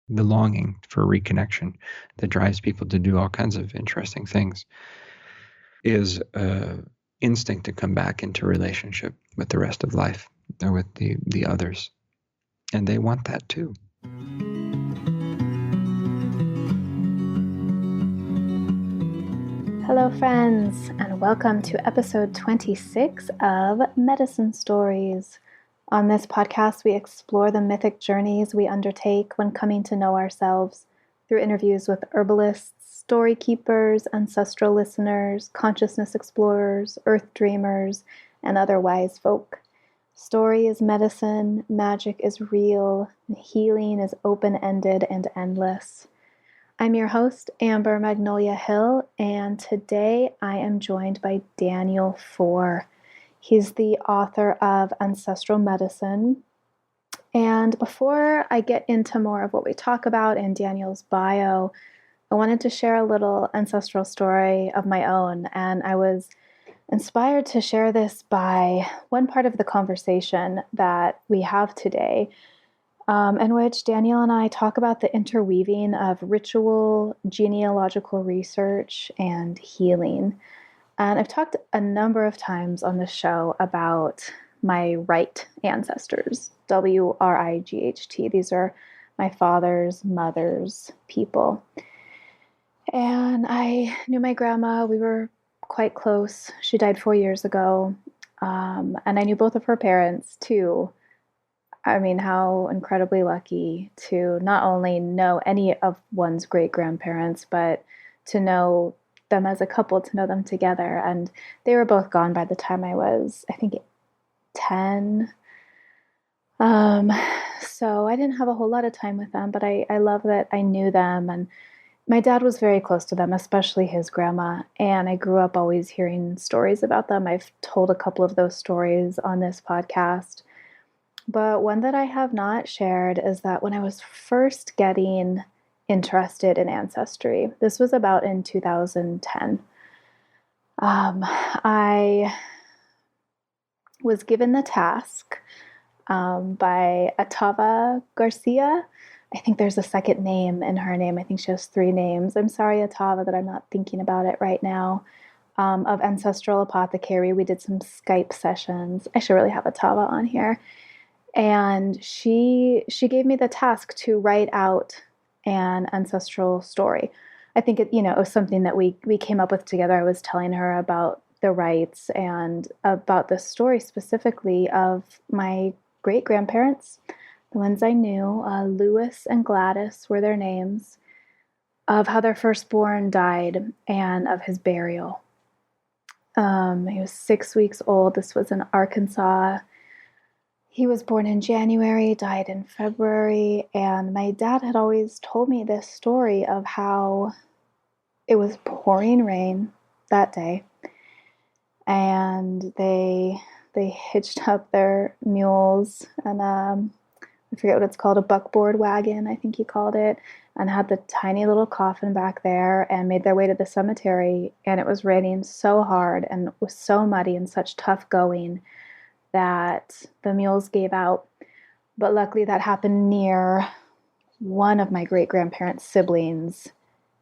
the longing for reconnection that drives people to do all kinds of interesting things, is an instinct to come back into relationship with the rest of life or with the others. And they want that too. Hello, friends, and welcome to episode 26 of Medicine Stories. On this podcast, we explore the mythic journeys we undertake when coming to know ourselves through interviews with herbalists, story keepers, ancestral listeners, consciousness explorers, earth dreamers, and other wise folk. Story is medicine, magic is real, and healing is open-ended and endless. I'm your host, Amber Magnolia Hill, and today I am joined by Daniel Foor. He's the author of Ancestral Medicine. And before I get into more of what we talk about in Daniel's bio, I wanted to share a little ancestral story of my own, and I was inspired to share this by one part of the conversation that we have today, in which Daniel and I talk about the interweaving of ritual, genealogical research, and healing. And I've talked a number of times on the show about my Wright ancestors, Wright. These are my father's mother's people. And I knew my grandma. We were quite close. She died 4 years ago. And I knew both of her parents, too. I mean, how incredibly lucky to not only know any of one's great-grandparents, but to know them as a couple, to know them together. And they were both gone by the time I was, I think, 10. So I didn't have a whole lot of time with them, but I love that I knew them. And my dad was very close to them, especially his grandma. And I grew up always hearing stories about them. I've told a couple of those stories on this podcast. But one that I have not shared is that when I was first getting interested in ancestry, this was about in 2010, I was given the task by Atava Garcia. I think there's a second name in her name. I think she has 3 names. I'm sorry, Atava, that I'm not thinking about it right now. Of Ancestral Apothecary. We did some Skype sessions. I should really have Atava on here. And she gave me the task to write out an ancestral story. I think it was something that we came up with together. I was telling her about the Wrights and about the story specifically of my great-grandparents, the ones I knew. Lewis and Gladys were their names, of how their firstborn died and of his burial. He was 6 weeks old. This was in Arkansas. He was born in January, died in February, and my dad had always told me this story of how it was pouring rain that day, and they hitched up their mules, and I forget what it's called, a buckboard wagon, I think he called it, and had the tiny little coffin back there, and made their way to the cemetery, and it was raining so hard, and it was so muddy and such tough going that the mules gave out. But luckily that happened near one of my great-grandparents' siblings,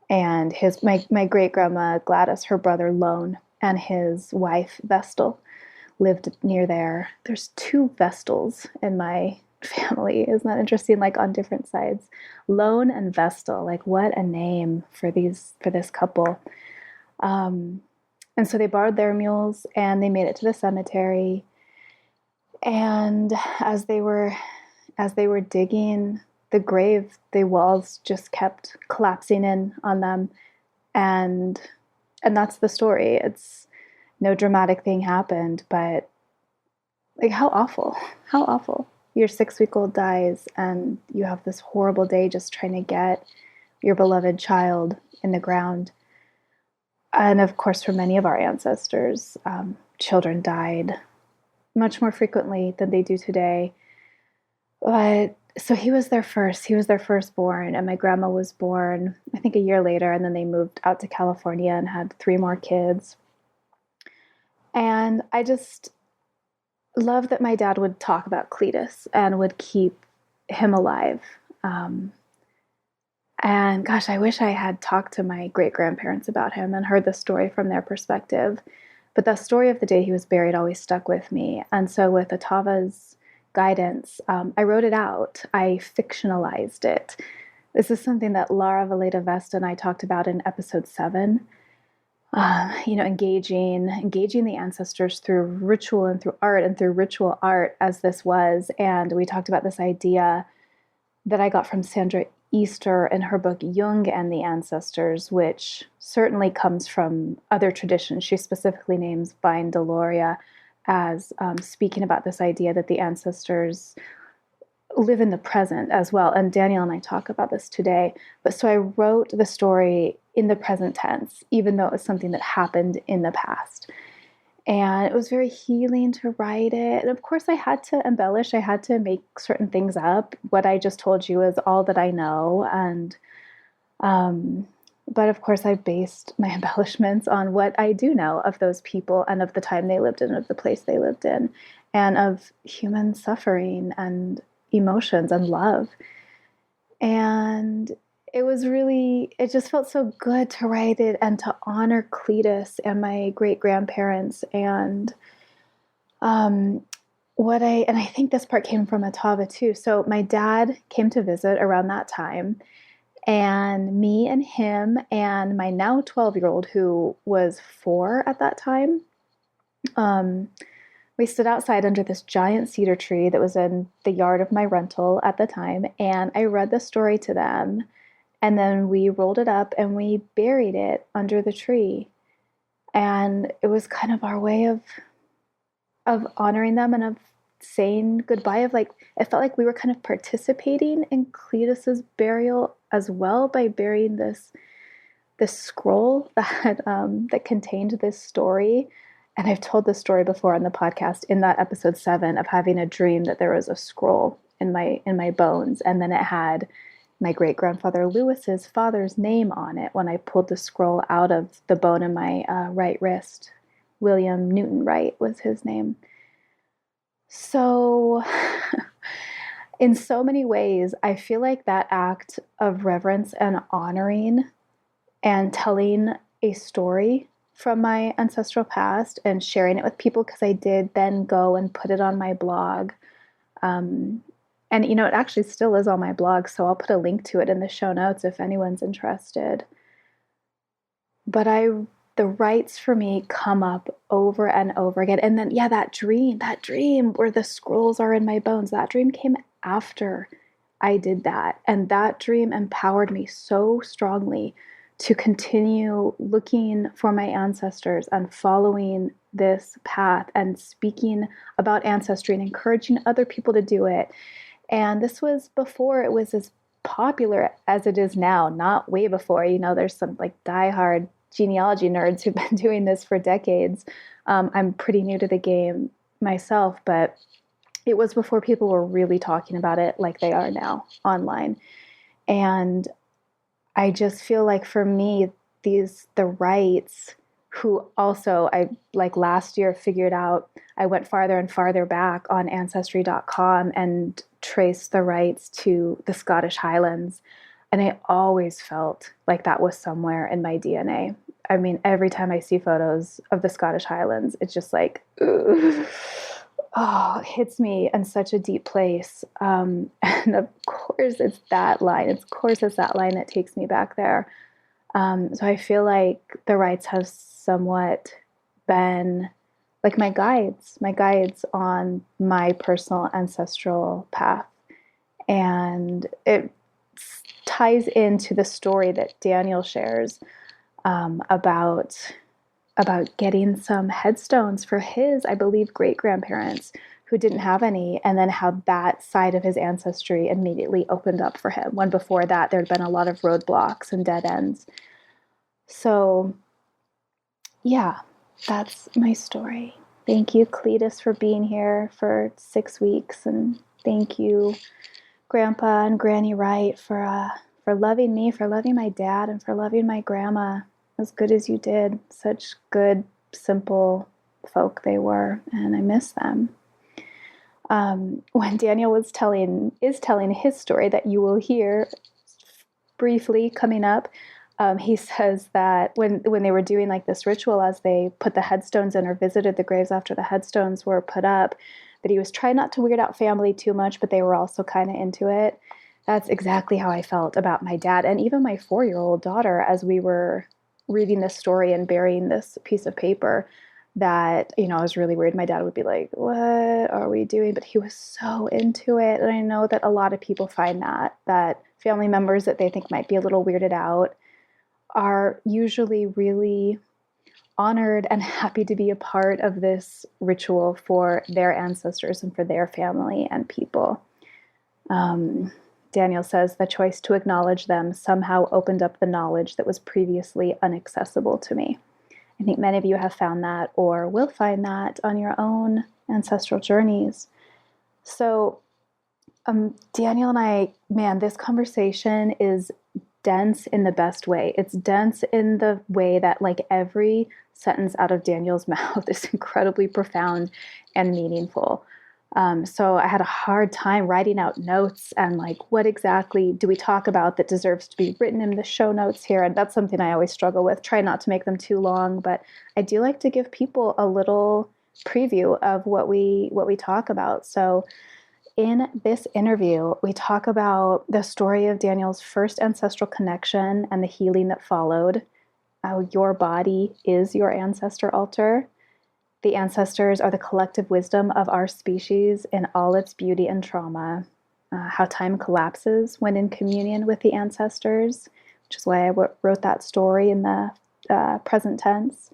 and my great-grandma Gladys, her brother Lone, and his wife Vestal lived near there. There's 2 Vestals in my family. Isn't that interesting? Like on different sides. Lone and Vestal. Like, what a name for this couple. And so they borrowed their mules and they made it to the cemetery. And as they were digging the grave, the walls just kept collapsing in on them, and that's the story. It's no dramatic thing happened, but like how awful. Your 6-week-old dies, and you have this horrible day just trying to get your beloved child in the ground. And of course, for many of our ancestors, children died much more frequently than they do today. But so he was their firstborn, and my grandma was born, I think, a year later, and then they moved out to California and had 3 more kids. And I just love that my dad would talk about Cleatus and would keep him alive. And gosh, I wish I had talked to my great-grandparents about him and heard the story from their perspective. But the story of the day he was buried always stuck with me. And so with Atava's guidance, I wrote it out. I fictionalized it. This is something that Lara Valeda Vesta and I talked about in episode 7. Engaging the ancestors through ritual and through art, and through ritual art as this was. And we talked about this idea that I got from Sandra Easter in her book Jung and the Ancestors, which certainly comes from other traditions. She specifically names Vine Deloria as speaking about this idea that the ancestors live in the present as well. And Daniel and I talk about this today. But so I wrote the story in the present tense, even though it was something that happened in the past. And it was very healing to write it. And of course, I had to embellish. I had to make certain things up. What I just told you is all that I know. And, but of course, I based my embellishments on what I do know of those people and of the time they lived in, of the place they lived in, and of human suffering and emotions and love. And it just felt so good to write it and to honor Cleatus and my great-grandparents. And I think this part came from Atava too. So my dad came to visit around that time, and me and him and my now 12-year-old, who was 4 at that time, we stood outside under this giant cedar tree that was in the yard of my rental at the time, and I read the story to them. And then we rolled it up and we buried it under the tree. And it was kind of our way of honoring them and of saying goodbye. It felt like we were kind of participating in Cletus's burial as well by burying this scroll that contained this story. And I've told this story before on the podcast in that episode 7 of having a dream that there was a scroll in my bones, and then it had my great-grandfather Lewis's father's name on it when I pulled the scroll out of the bone in my right wrist. William Newton Wright was his name. So in so many ways, I feel like that act of reverence and honoring and telling a story from my ancestral past and sharing it with people, because I did then go and put it on my blog. And, it actually still is on my blog, so I'll put a link to it in the show notes if anyone's interested. But the rights for me come up over and over again. And then, that dream where the scrolls are in my bones, that dream came after I did that. And that dream empowered me so strongly to continue looking for my ancestors and following this path and speaking about ancestry and encouraging other people to do it. And this was before it was as popular as it is now, not way before. There's some diehard genealogy nerds who've been doing this for decades. I'm pretty new to the game myself, but it was before people were really talking about it like they are now online. And I just feel like for me, the rights, who also I last year figured out, I went farther and farther back on ancestry.com and traced the rights to the Scottish Highlands. And I always felt like that was somewhere in my DNA. I mean, every time I see photos of the Scottish Highlands, it's just like, it hits me in such a deep place. And of course it's that line. That takes me back there. So I feel like the rights have somewhat been like my guides on my personal ancestral path. And it ties into the story that Daniel shares about getting some headstones for his, I believe, great-grandparents who didn't have any, and then how that side of his ancestry immediately opened up for him, when before that there'd been a lot of roadblocks and dead ends. So, yeah, that's my story. Thank you, Cleatus, for being here for 6 weeks, and thank you, Grandpa and Granny Wright, for loving me, for loving my dad, and for loving my grandma as good as you did. Such good, simple folk they were, and I miss them. When Daniel is telling his story that you will hear briefly coming up. He says that when they were doing like this ritual, as they put the headstones in or visited the graves after the headstones were put up, that he was trying not to weird out family too much, but they were also kind of into it. That's exactly how I felt about my dad and even my 4-year-old daughter as we were reading this story and burying this piece of paper. That, I was really worried my dad would be like, what are we doing? But he was so into it. And I know that a lot of people find that family members that they think might be a little weirded out are usually really honored and happy to be a part of this ritual for their ancestors and for their family and people. Daniel says the choice to acknowledge them somehow opened up the knowledge that was previously inaccessible to me. I think many of you have found that or will find that on your own ancestral journeys. So Daniel and I, man, this conversation is dense in the best way. It's dense in the way that like every sentence out of Daniel's mouth is incredibly profound and meaningful. So I had a hard time writing out notes and like, what exactly do we talk about that deserves to be written in the show notes here? And that's something I always struggle with. Try not to make them too long, but I do like to give people a little preview of what we talk about. So in this interview, we talk about the story of Daniel's first ancestral connection and the healing that followed. How your body is your ancestor altar. The ancestors are the collective wisdom of our species in all its beauty and trauma. How time collapses when in communion with the ancestors, which is why I wrote that story in the present tense.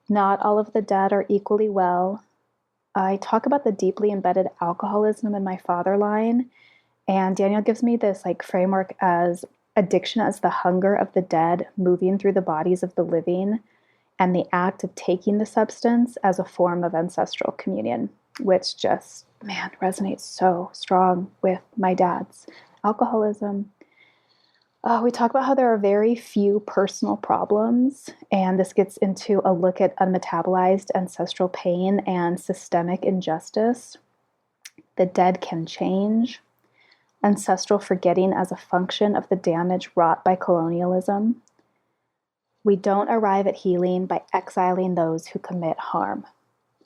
Not all of the dead are equally well. I talk about the deeply embedded alcoholism in my fatherline, and Daniel gives me this like framework as addiction as the hunger of the dead moving through the bodies of the living, and the act of taking the substance as a form of ancestral communion, which just, man, resonates so strong with my dad's alcoholism. We talk about how there are very few personal problems, and this gets into a look at unmetabolized ancestral pain and systemic injustice. The dead can change. Ancestral forgetting as a function of the damage wrought by colonialism. We don't arrive at healing by exiling those who commit harm.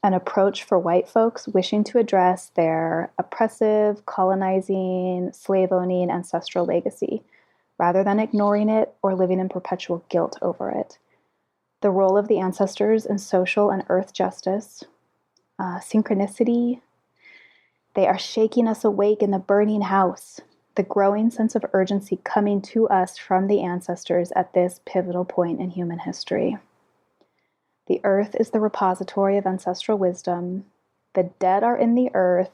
An approach for white folks wishing to address their oppressive, colonizing, slave-owning ancestral legacy, rather than ignoring it or living in perpetual guilt over it. The role of the ancestors in social and earth justice. Synchronicity. They are shaking us awake in the burning house. The growing sense of urgency coming to us from the ancestors at this pivotal point in human history. The earth is the repository of ancestral wisdom. The dead are in the earth,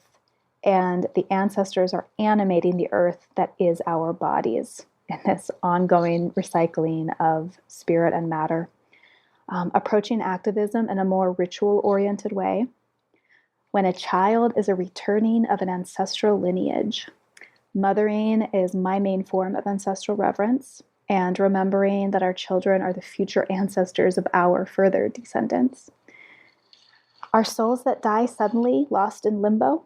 and the ancestors are animating the earth that is our bodies in this ongoing recycling of spirit and matter. Approaching activism in a more ritual-oriented way. When a child is a returning of an ancestral lineage. Mothering is my main form of ancestral reverence, and remembering that our children are the future ancestors of our further descendants. Our souls that die suddenly, lost in limbo.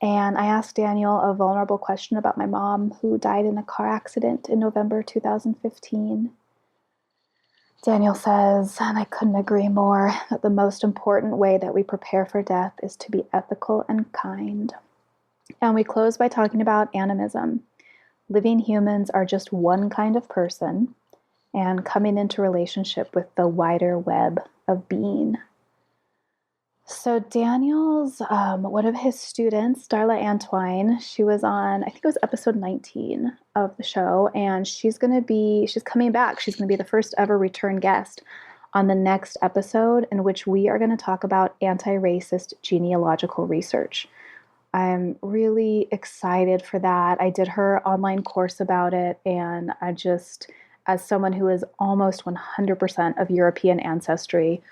And I asked Daniel a vulnerable question about my mom, who died in a car accident in November 2015. Daniel says, and I couldn't agree more, that the most important way that we prepare for death is to be ethical and kind. And we close by talking about animism. Living humans are just one kind of person, and coming into relationship with the wider web of being. So Daniel's, one of his students, Darla Antwine, she was on, I think it was episode 19 of the show, and she's coming back. She's going to be the first ever return guest on the next episode, in which we are going to talk about anti-racist genealogical research. I'm really excited for that. I did her online course about it, and I just, as someone who is almost 100% of European ancestry,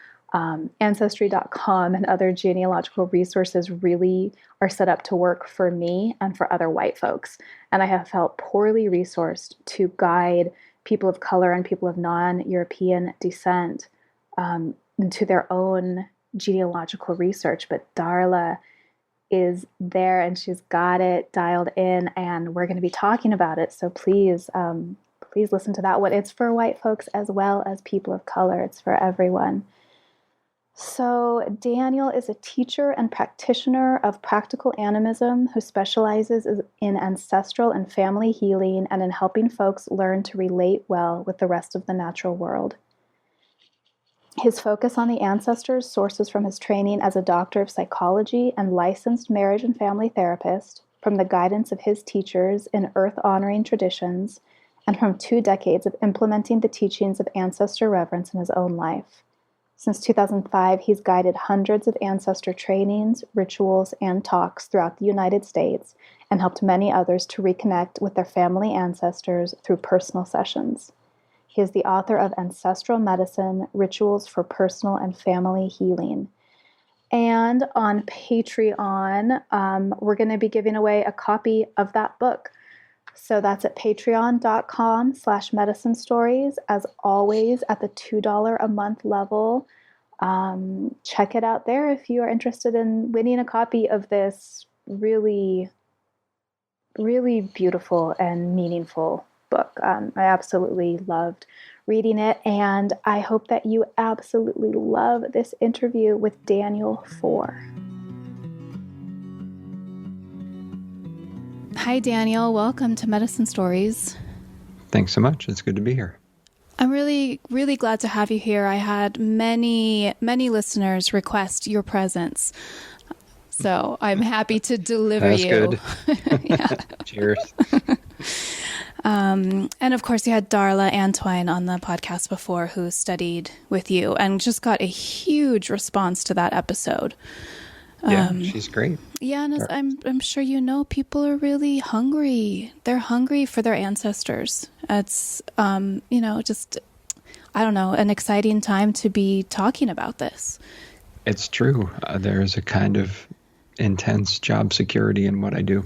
Ancestry.com and other genealogical resources really are set up to work for me and for other white folks. And I have felt poorly resourced to guide people of color and people of non-European descent into their own genealogical research. But Darla is there and she's got it dialed in, and we're going to be talking about it. So please, please listen to that one. It's for white folks as well as people of color. It's for everyone. So Daniel is a teacher and practitioner of practical animism who specializes in ancestral and family healing and in helping folks learn to relate well with the rest of the natural world. His focus on the ancestors sources from his training as a doctor of psychology and licensed marriage and family therapist, from the guidance of his teachers in earth-honoring traditions, and from 2 decades of implementing the teachings of ancestor reverence in his own life. Since 2005, he's guided hundreds of ancestor trainings, rituals, and talks throughout the United States and helped many others to reconnect with their family ancestors through personal sessions. He is the author of Ancestral Medicine, Rituals for Personal and Family Healing. And on Patreon, we're going to be giving away a copy of that book. So that's at patreon.com/medicine stories. As always, at the $2 a month level. Check it out there if you are interested in winning a copy of this really, really beautiful and meaningful book. I absolutely loved reading it, and I hope that you absolutely love this interview with Daniel Foor. Hi, Daniel. Welcome to Medicine Stories. Thanks so much. It's good to be here. I'm really, really glad to have you here. I had many, many listeners request your presence, so I'm happy to deliver That's you. Good. Cheers. And of course, you had Darla Antwine on the podcast before, who studied with you and just got a huge response to that episode. Yeah, she's great. Yeah, and I'm sure you know, people are really hungry. They're hungry for their ancestors. It's, just, I don't know, an exciting time to be talking about this. It's true. There's a kind of intense job security in what I do.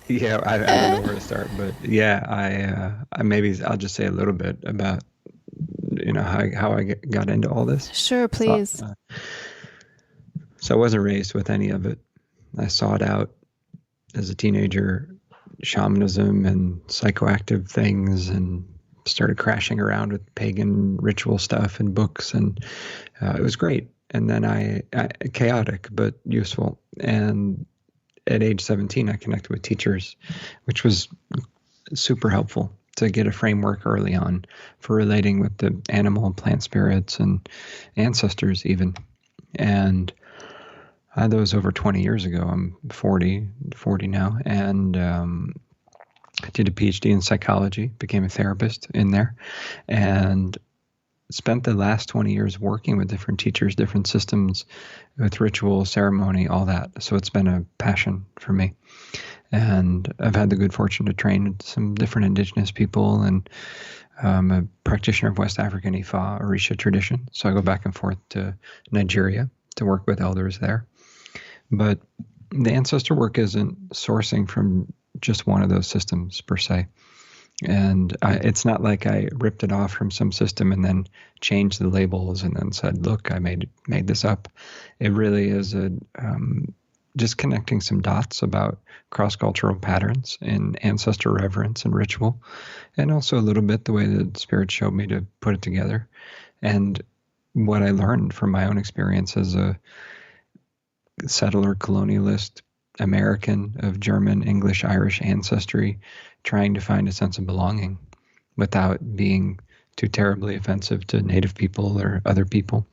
Yeah, I don't know where to start, but yeah, I maybe I'll just say a little bit about how I got into all this. Sure, please. So I wasn't raised with any of it. I sought out as a teenager shamanism and psychoactive things, and started crashing around with pagan ritual stuff and books, and it was great. And then I chaotic but useful. And at age 17, I connected with teachers, which was super helpful to get a framework early on for relating with the animal and plant spirits and ancestors even. And that was over 20 years ago. I'm 40 now. And I did a PhD in psychology, became a therapist in there, and spent the last 20 years working with different teachers, different systems, with ritual, ceremony, all that. So it's been a passion for me. And I've had the good fortune to train some different indigenous people, and I'm a practitioner of West African Ifa, Orisha tradition. So I go back and forth to Nigeria to work with elders there. But the ancestor work isn't sourcing from just one of those systems per se. And it's not like I ripped it off from some system and then changed the labels and then said, look, I made this up. It really is just connecting some dots about cross-cultural patterns in ancestor reverence and ritual, and also a little bit the way the Spirit showed me to put it together, and what I learned from my own experience as a settler colonialist American of German, English, Irish ancestry, trying to find a sense of belonging without being too terribly offensive to Native people or other people,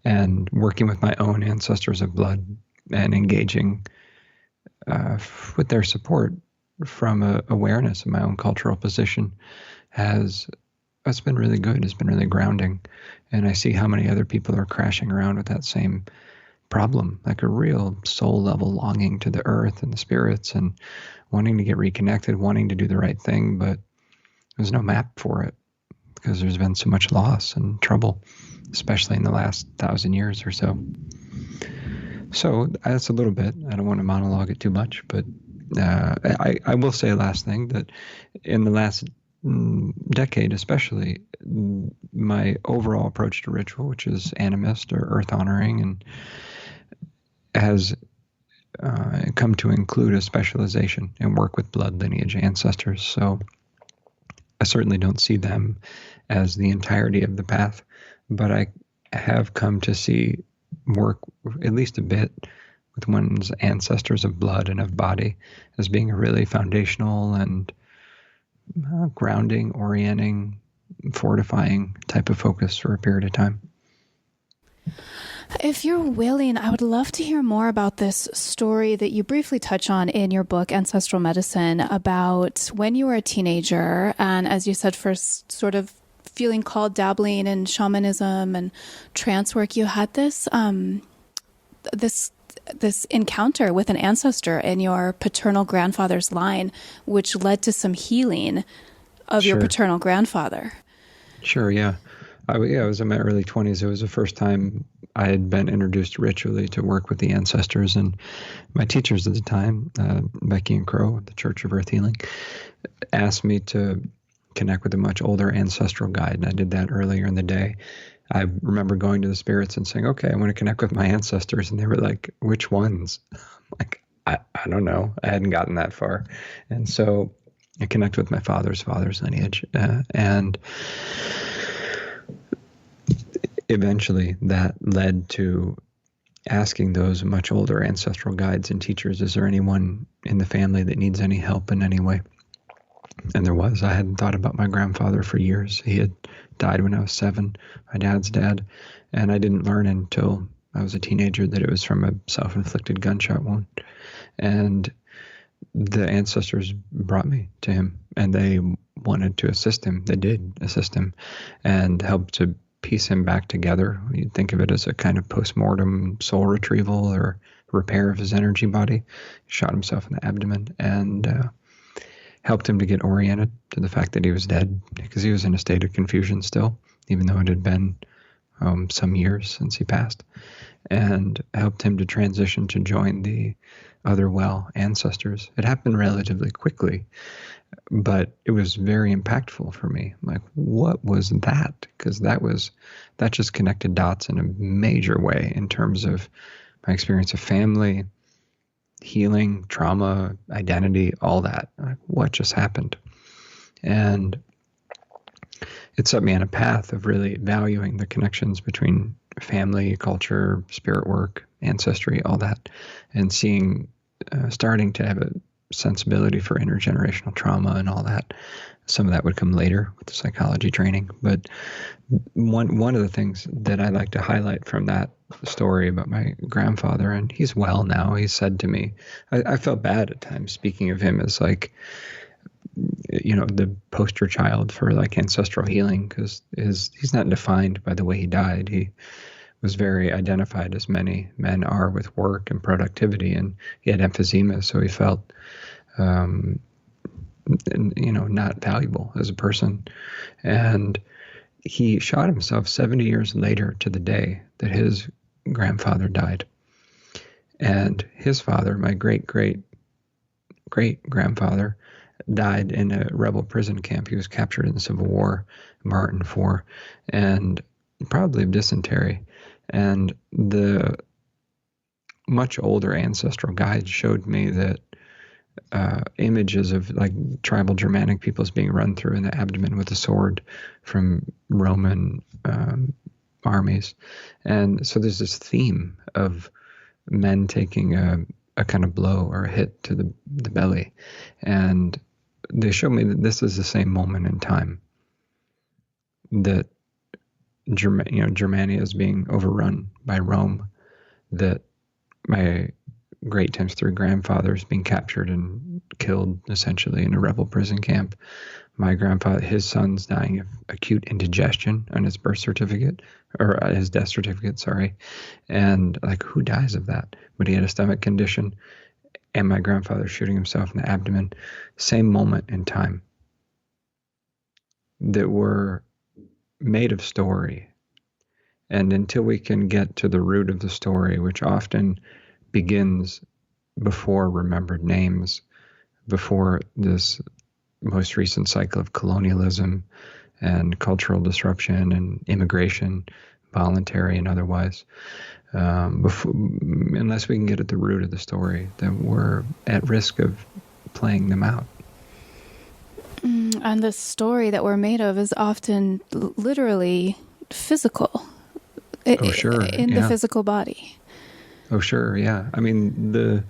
and working with my own ancestors of blood and engaging with their support from awareness of my own cultural position that's been really good. It's been really grounding. And I see how many other people are crashing around with that same problem, like a real soul level longing to the earth and the spirits and wanting to get reconnected, wanting to do the right thing, but there's no map for it because there's been so much loss and trouble, especially in the last 1,000 years or so. So that's a little bit. I don't want to monologue it too much, but I will say a last thing, that in the last decade especially, my overall approach to ritual, which is animist or earth honoring, and has come to include a specialization in work with blood lineage ancestors. So I certainly don't see them as the entirety of the path, but I have come to see work at least a bit with one's ancestors of blood and of body as being a really foundational and grounding, orienting, fortifying type of focus for a period of time. If you're willing, I would love to hear more about this story that you briefly touch on in your book, Ancestral Medicine, about when you were a teenager and, as you said, first sort of feeling called dabbling in shamanism and trance work, you had this this encounter with an ancestor in your paternal grandfather's line, which led to some healing of your paternal grandfather. Sure, yeah. I was in my early 20s. It was the first time I had been introduced ritually to work with the ancestors. And my teachers at the time, Becky and Crow at the Church of Earth Healing, asked me to connect with a much older ancestral guide. And I did that earlier in the day. I remember going to the spirits and saying, okay, I want to connect with my ancestors. And they were like, which ones? Like, I don't know. I hadn't gotten that far. And so I connected with my father's lineage. And eventually that led to asking those much older ancestral guides and teachers, is there anyone in the family that needs any help in any way? And there was. I hadn't thought about my grandfather for years. He had died when I was 7, my dad's dad. And I didn't learn until I was a teenager that it was from a self-inflicted gunshot wound. And the ancestors brought me to him, and they wanted to assist him. They did assist him and help to piece him back together. You'd think of it as a kind of post-mortem soul retrieval or repair of his energy body. He shot himself in the abdomen and helped him to get oriented to the fact that he was dead, because he was in a state of confusion still, even though it had been some years since he passed, and helped him to transition to join the other well ancestors. It happened relatively quickly, but it was very impactful for me. Like, what was that? Because that just connected dots in a major way in terms of my experience of family, healing, trauma, identity, all that. Like, what just happened? And it set me on a path of really valuing the connections between family, culture, spirit work, ancestry, all that, and starting to have a sensibility for intergenerational trauma and all that. Some of that would come later with the psychology training. But one of the things that I like to highlight from that story about my grandfather, and he's well now, he said to me, I felt bad at times speaking of him as like, the poster child for like ancestral healing, because he's not defined by the way he died. He was very identified, as many men are, with work and productivity, and he had emphysema, so he felt not valuable as a person. And he shot himself 70 years later to the day that his grandfather died. And his father, my great-great-great-grandfather, died in a rebel prison camp. He was captured in the Civil War, Martin Foor, and probably of dysentery. And the much older ancestral guides showed me that images of like tribal Germanic peoples being run through in the abdomen with a sword from Roman armies. And so there's this theme of men taking a kind of blow or a hit to the belly. And they showed me that this is the same moment in time that Germania is being overrun by Rome, that my great times 3 grandfathers being captured and killed essentially in a rebel prison camp. My grandfather, his son's dying of acute indigestion on his birth certificate, or his death certificate, sorry. And like, who dies of that? But he had a stomach condition, and my grandfather shooting himself in the abdomen. Same moment in time that were made of story. And until we can get to the root of the story, which often begins before remembered names, before this most recent cycle of colonialism and cultural disruption and immigration, voluntary and otherwise. Unless we can get at the root of the story, then we're at risk of playing them out. And the story that we're made of is often literally physical. Sure. In the physical body. Oh, sure. Yeah. I mean,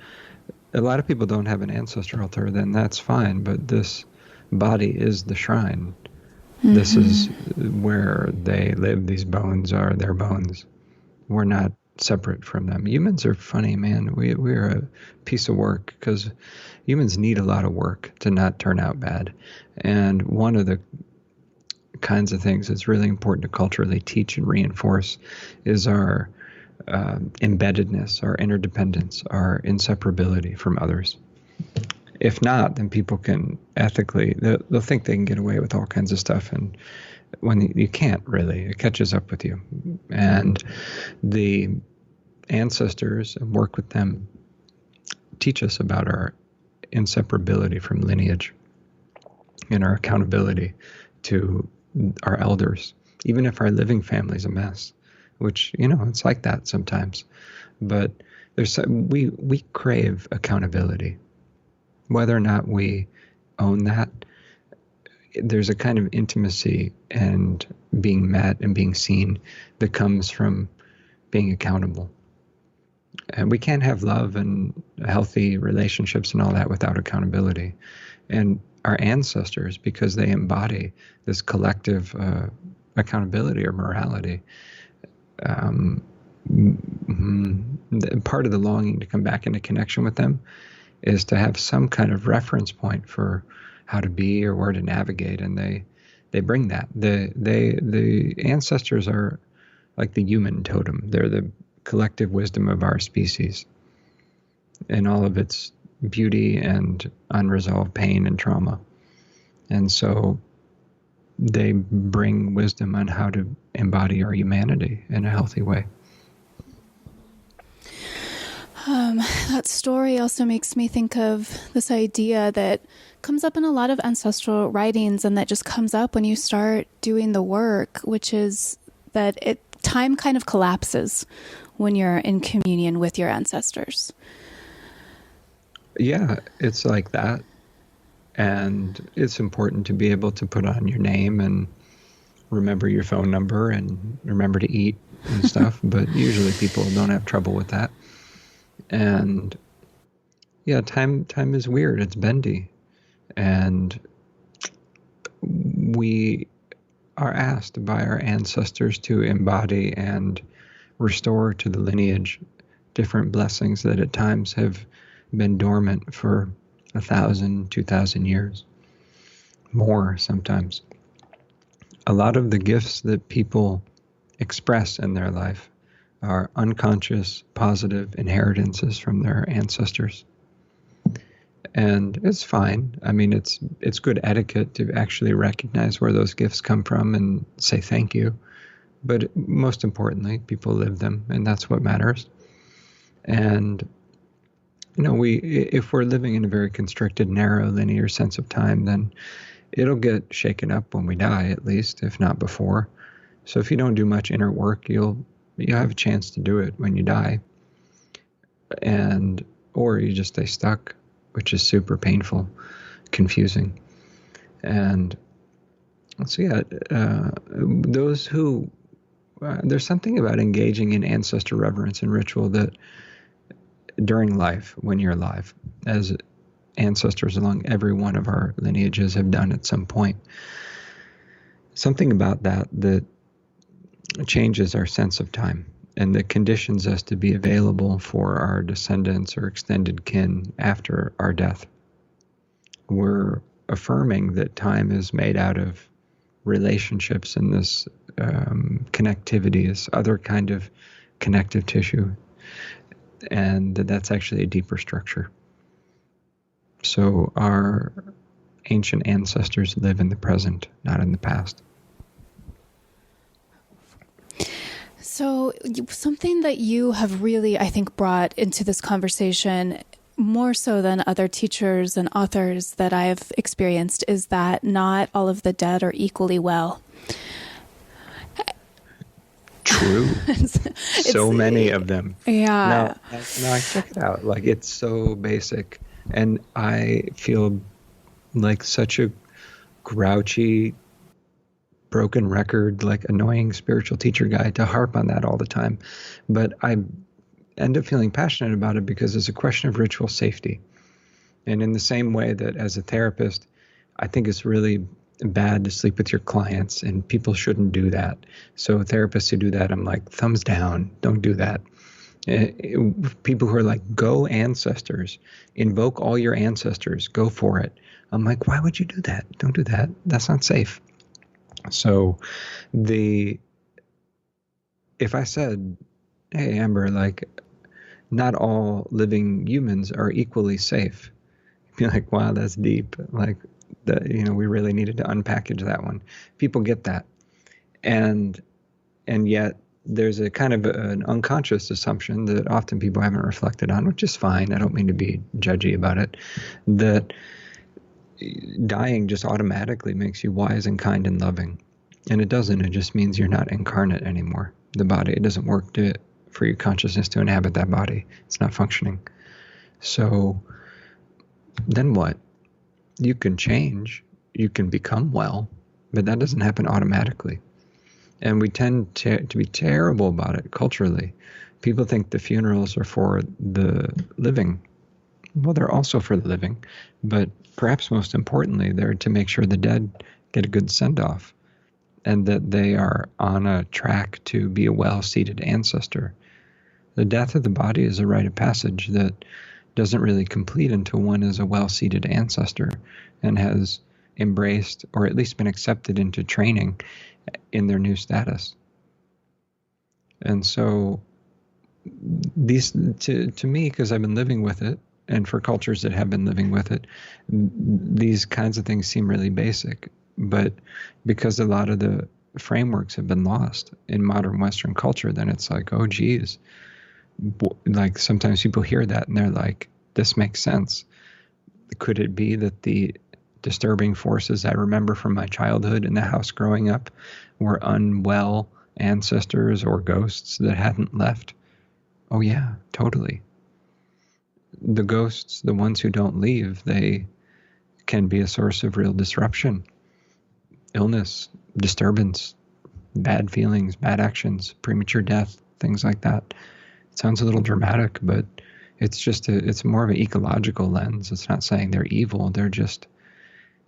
a lot of people don't have an ancestor altar, then that's fine. But this body is the shrine. Mm-hmm. This is where they live. These bones are their bones. We're not separate from them. Humans are funny, man. We're a piece of work because humans need a lot of work to not turn out bad. And one of the kinds of things that's really important to culturally teach and reinforce is our embeddedness, our interdependence, our inseparability from others. If not, then people can ethically, they'll think they can get away with all kinds of stuff, and when you can't really, it catches up with you. And the ancestors, and work with them, teach us about our inseparability from lineage and our accountability to our elders, even if our living family's a mess, which, it's like that sometimes. But we crave accountability. Whether or not we own that, there's a kind of intimacy and being met and being seen that comes from being accountable. And we can't have love and healthy relationships and all that without accountability. And our ancestors, because they embody this collective accountability or morality, part of the longing to come back into connection with them is to have some kind of reference point for how to be or where to navigate, and they bring that. The ancestors are like the human totem. They're the collective wisdom of our species and all of its beauty and unresolved pain and trauma. And so they bring wisdom on how to embody our humanity in a healthy way. That story also makes me think of this idea that comes up in a lot of ancestral writings, and that just comes up when you start doing the work, which is that time kind of collapses when you're in communion with your ancestors. Yeah, it's like that. And it's important to be able to put on your name and remember your phone number and remember to eat and stuff. But usually people don't have trouble with that. And yeah, time is weird. It's bendy. And we are asked by our ancestors to embody and restore to the lineage different blessings that at times have been dormant for 1,000, 2,000 years, more sometimes. A lot of the gifts that people express in their life are unconscious, positive inheritances from their ancestors. And it's fine. I mean, it's good etiquette to actually recognize where those gifts come from and say thank you. But most importantly, people live them, and that's what matters. And if we're living in a very constricted, narrow, linear sense of time, then it'll get shaken up when we die, at least, if not before. So if you don't do much inner work, you'll have a chance to do it when you die. Or you just stay stuck, which is super painful, confusing. And so those who, there's something about engaging in ancestor reverence and ritual that during life, when you're alive, as ancestors along every one of our lineages have done at some point. Something about that changes our sense of time and that conditions us to be available for our descendants or extended kin after our death. We're affirming that time is made out of relationships and this connectivity, this other kind of connective tissue, and that's actually a deeper structure. So our ancient ancestors live in the present, not in the past. So something that you have really, I think, brought into this conversation more so than other teachers and authors that I've experienced, is that not all of the dead are equally well. True. So many of them. Yeah. Now I check it out. Like, it's so basic. And I feel like such a grouchy, broken record, like annoying spiritual teacher guy to harp on that all the time. But I end up feeling passionate about it because it's a question of ritual safety. And in the same way that as a therapist, I think it's really bad to sleep with your clients, and people shouldn't do that. So therapists who do that, I'm like, thumbs down, don't do that. People who are like, go ancestors, invoke all your ancestors, go for it. I'm like, why would you do that? Don't do that. That's not safe. So if I said, hey, Amber, like, not all living humans are equally safe, you'd be like, wow, that's deep. Like, we really needed to unpackage that one. People get that. And yet there's a kind of an unconscious assumption that often people haven't reflected on, which is fine. I don't mean to be judgy about it, that dying just automatically makes you wise and kind and loving. And it doesn't. It just means you're not incarnate anymore. The body, it doesn't work for your consciousness to inhabit that body. It's not functioning. So then what? You can change, you can become well, but that doesn't happen automatically. And we tend to be terrible about it culturally. People think the funerals are for the living. Well, they're also for the living, but perhaps most importantly, they're to make sure the dead get a good send-off and that they are on a track to be a well-seated ancestor. The death of the body is a rite of passage that doesn't really complete until one is a well-seated ancestor and has embraced or at least been accepted into training in their new status. And so these, to me, because I've been living with it, and for cultures that have been living with it, these kinds of things seem really basic. But because a lot of the frameworks have been lost in modern Western culture, then it's like, oh, geez. Like, sometimes people hear that and they're like, this makes sense. Could it be that the disturbing forces I remember from my childhood in the house growing up were unwell ancestors or ghosts that hadn't left? Oh yeah, totally. The ghosts, the ones who don't leave, they can be a source of real disruption, illness, disturbance, bad feelings, bad actions, premature death, things like that. It sounds a little dramatic, but it's more of an ecological lens. It's not saying they're evil. They're just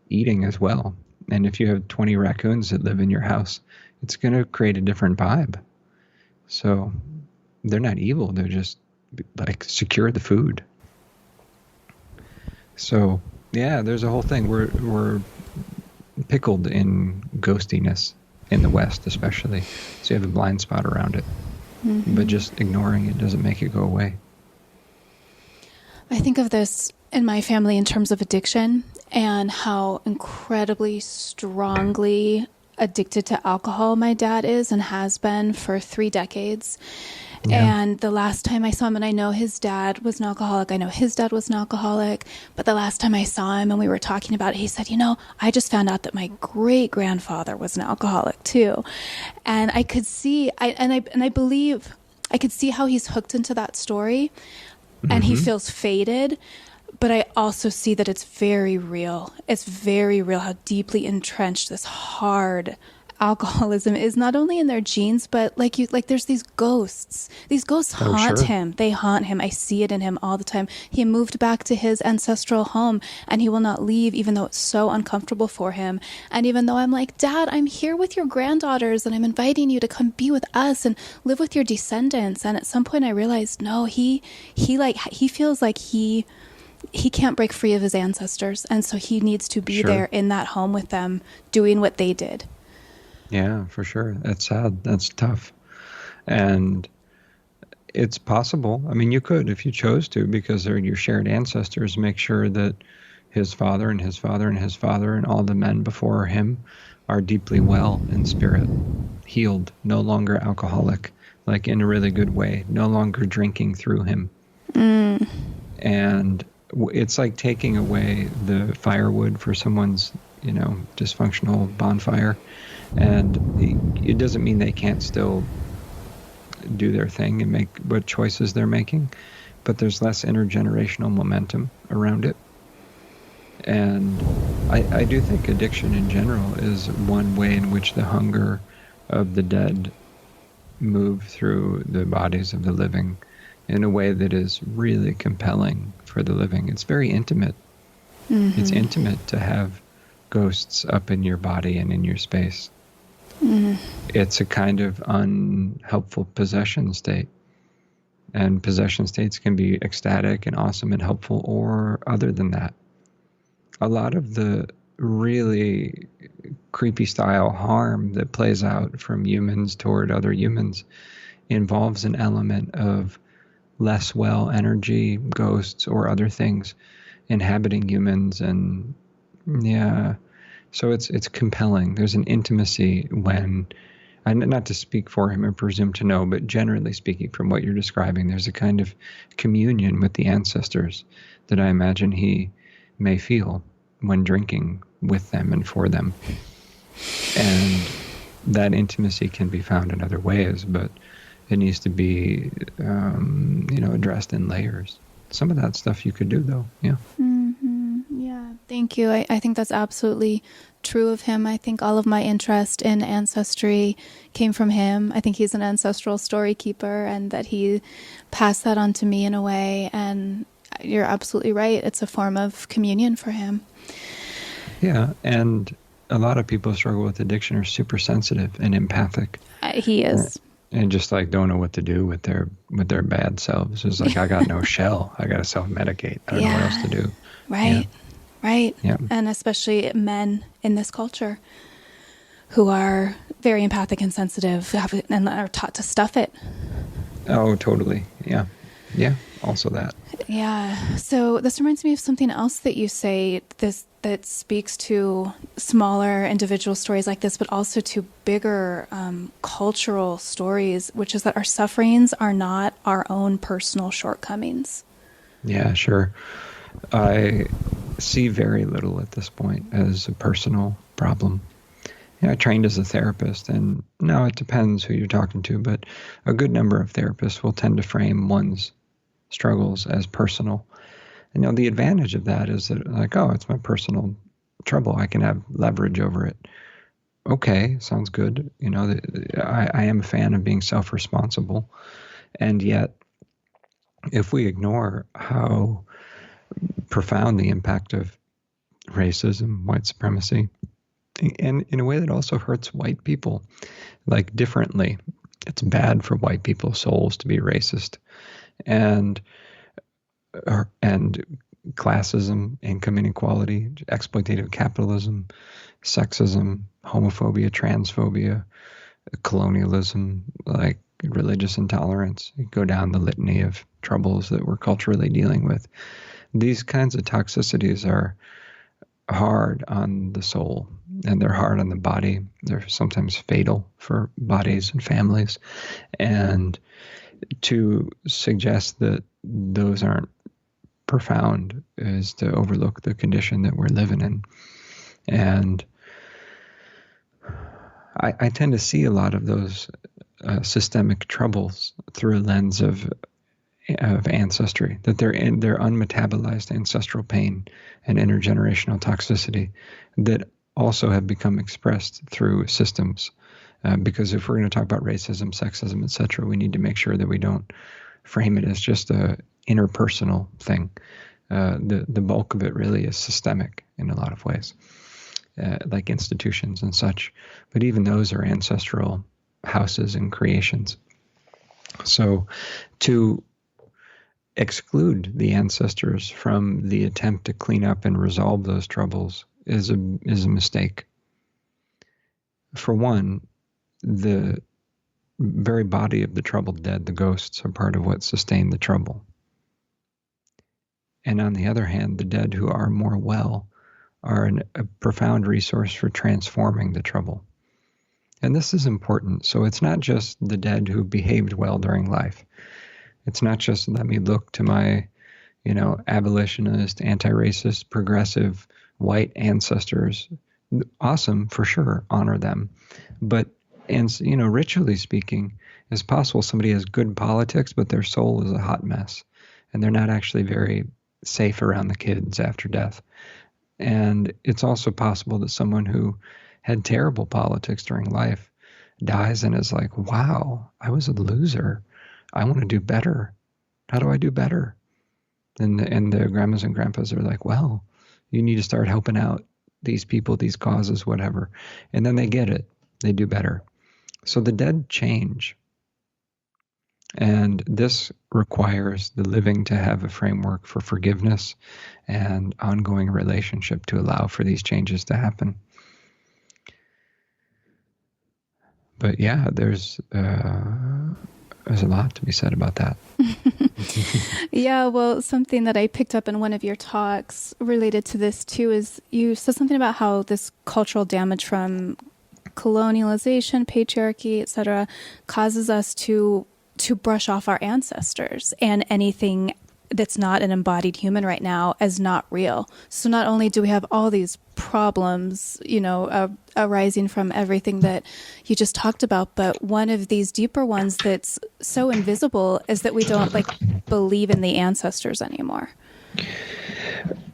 eating as well. And if you have 20 raccoons that live in your house, it's going to create a different vibe. So they're not evil. They're just like, secure the food. So yeah, there's a whole thing. We're pickled in ghostiness in the West, especially. So you have a blind spot around it. Mm-hmm. But just ignoring it doesn't make it go away. I think of this in my family in terms of addiction and how incredibly strongly addicted to alcohol my dad is and has been for 3 decades. Yeah. And the last time I saw him, and I know his dad was an alcoholic, but the last time I saw him and we were talking about it, he said, I just found out that my great-grandfather was an alcoholic too. And I could see, I believe, I could see how he's hooked into that story, and he feels faded, but I also see that it's very real. It's very real how deeply entrenched this hard alcoholism is, not only in their genes, but like there's these ghosts. These ghosts haunt him. They haunt him. I see it in him all the time. He moved back to his ancestral home and he will not leave, even though it's so uncomfortable for him. And even though I'm like, Dad, I'm here with your granddaughters and I'm inviting you to come be with us and live with your descendants. And at some point I realized, no, he feels like he can't break free of his ancestors. And so he needs to be there in that home with them, doing what they did. Yeah, for sure. That's sad. That's tough. And it's possible. I mean, you could, if you chose to, because they're your shared ancestors, make sure that his father and his father and his father and all the men before him are deeply well in spirit, healed, no longer alcoholic, like in a really good way, no longer drinking through him. And it's like taking away the firewood for someone's, dysfunctional bonfire. And it doesn't mean they can't still do their thing and make what choices they're making, but there's less intergenerational momentum around it. And I do think addiction in general is one way in which the hunger of the dead move through the bodies of the living in a way that is really compelling for the living. It's very intimate. Mm-hmm. It's intimate to have ghosts up in your body and in your space. Mm-hmm. It's a kind of unhelpful possession state. And possession states can be ecstatic and awesome and helpful, or other than that. A lot of the really creepy style harm that plays out from humans toward other humans involves an element of less well energy, ghosts, or other things inhabiting humans. And yeah, so it's compelling. There's an intimacy when, not to speak for him or presume to know, but generally speaking from what you're describing, there's a kind of communion with the ancestors that I imagine he may feel when drinking with them and for them. And that intimacy can be found in other ways, but it needs to be, addressed in layers. Some of that stuff you could do, though. Yeah. Mm-hmm. Yeah. Thank you. I think that's absolutely true of him. I think all of my interest in ancestry came from him. I think he's an ancestral story keeper, and that he passed that on to me in a way. And you're absolutely right. It's a form of communion for him. Yeah. And a lot of people who struggle with addiction are super sensitive and empathic. He is. And just don't know what to do with their bad selves. It's like, I got no shell. I got to self-medicate. I don't know what else to do. Right. Yeah. Right. Yeah. And especially men in this culture who are very empathic and sensitive and are taught to stuff it. Oh, totally. Yeah. Yeah. Also that. Yeah. So this reminds me of something else that you say, that speaks to smaller individual stories like this, but also to bigger cultural stories, which is that our sufferings are not our own personal shortcomings. Yeah, sure. I see very little at this point as a personal problem. I trained as a therapist, and now it depends who you're talking to, but a good number of therapists will tend to frame one's struggles as personal. And the advantage of that is that, it's my personal trouble. I can have leverage over it. Okay, sounds good. I am a fan of being self-responsible. And yet, if we ignore how profound the impact of racism, white supremacy, and in a way that also hurts white people, differently. It's bad for white people's souls to be racist. And classism, income inequality, exploitative capitalism, sexism, homophobia, transphobia, colonialism, religious intolerance. You go down the litany of troubles that we're culturally dealing with. These kinds of toxicities are hard on the soul, and they're hard on the body. They're sometimes fatal for bodies and families. And to suggest that those aren't profound is to overlook the condition that we're living in. And I tend to see a lot of those systemic troubles through a lens of ancestry, that they're unmetabolized ancestral pain and intergenerational toxicity that also have become expressed through systems. Because if we're going to talk about racism, sexism, etc., we need to make sure that we don't frame it as just a interpersonal thing. The bulk of it really is systemic in a lot of ways, like institutions and such. But even those are ancestral houses and creations. So to exclude the ancestors from the attempt to clean up and resolve those troubles is a mistake. For one, the very body of the troubled dead, the ghosts, are part of what sustained the trouble. And on the other hand, the dead who are more well are a profound resource for transforming the trouble. And this is important. So it's not just the dead who behaved well during life. It's not just let me look to my, abolitionist, anti-racist, progressive, white ancestors. Awesome, for sure, honor them. But, ritually speaking, it's possible somebody has good politics, but their soul is a hot mess, and they're not actually very safe around the kids after death. And it's also possible that someone who had terrible politics during life dies and is like, wow, I was a loser. I want to do better. How do I do better? And the grandmas and grandpas are like, well, you need to start helping out these people, these causes, whatever. And then they get it. They do better. So the dead change. And this requires the living to have a framework for forgiveness and ongoing relationship to allow for these changes to happen. But yeah, there's a lot to be said about that. Yeah, well, something that I picked up in one of your talks related to this too is you said something about how this cultural damage from colonialization, patriarchy, etc., causes us to brush off our ancestors and anything that's not an embodied human right now as not real. So not only do we have all these problems, arising from everything that you just talked about, but one of these deeper ones that's so invisible is that we don't believe in the ancestors anymore.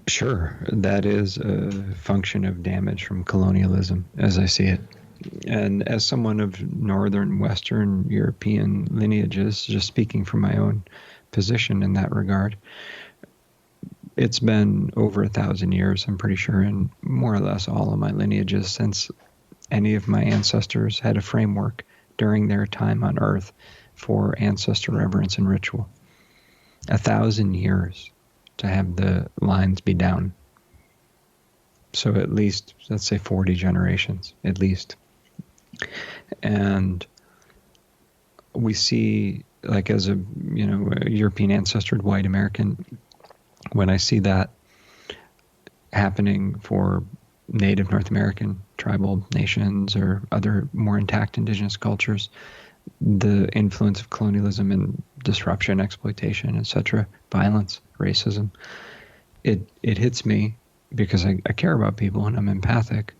Sure. That is a function of damage from colonialism, as I see it. And as someone of Northern, Western European lineages, just speaking from my own position in that regard, it's been over 1,000 years, I'm pretty sure, in more or less all of my lineages since any of my ancestors had a framework during their time on Earth for ancestor reverence and ritual. 1,000 years to have the lines be down. So at least, let's say 40 generations, at least. And we see, as a European ancestored white American, when I see that happening for Native North American tribal nations or other more intact indigenous cultures, the influence of colonialism and disruption, exploitation, etc., violence, racism, it hits me because I care about people and I'm empathic.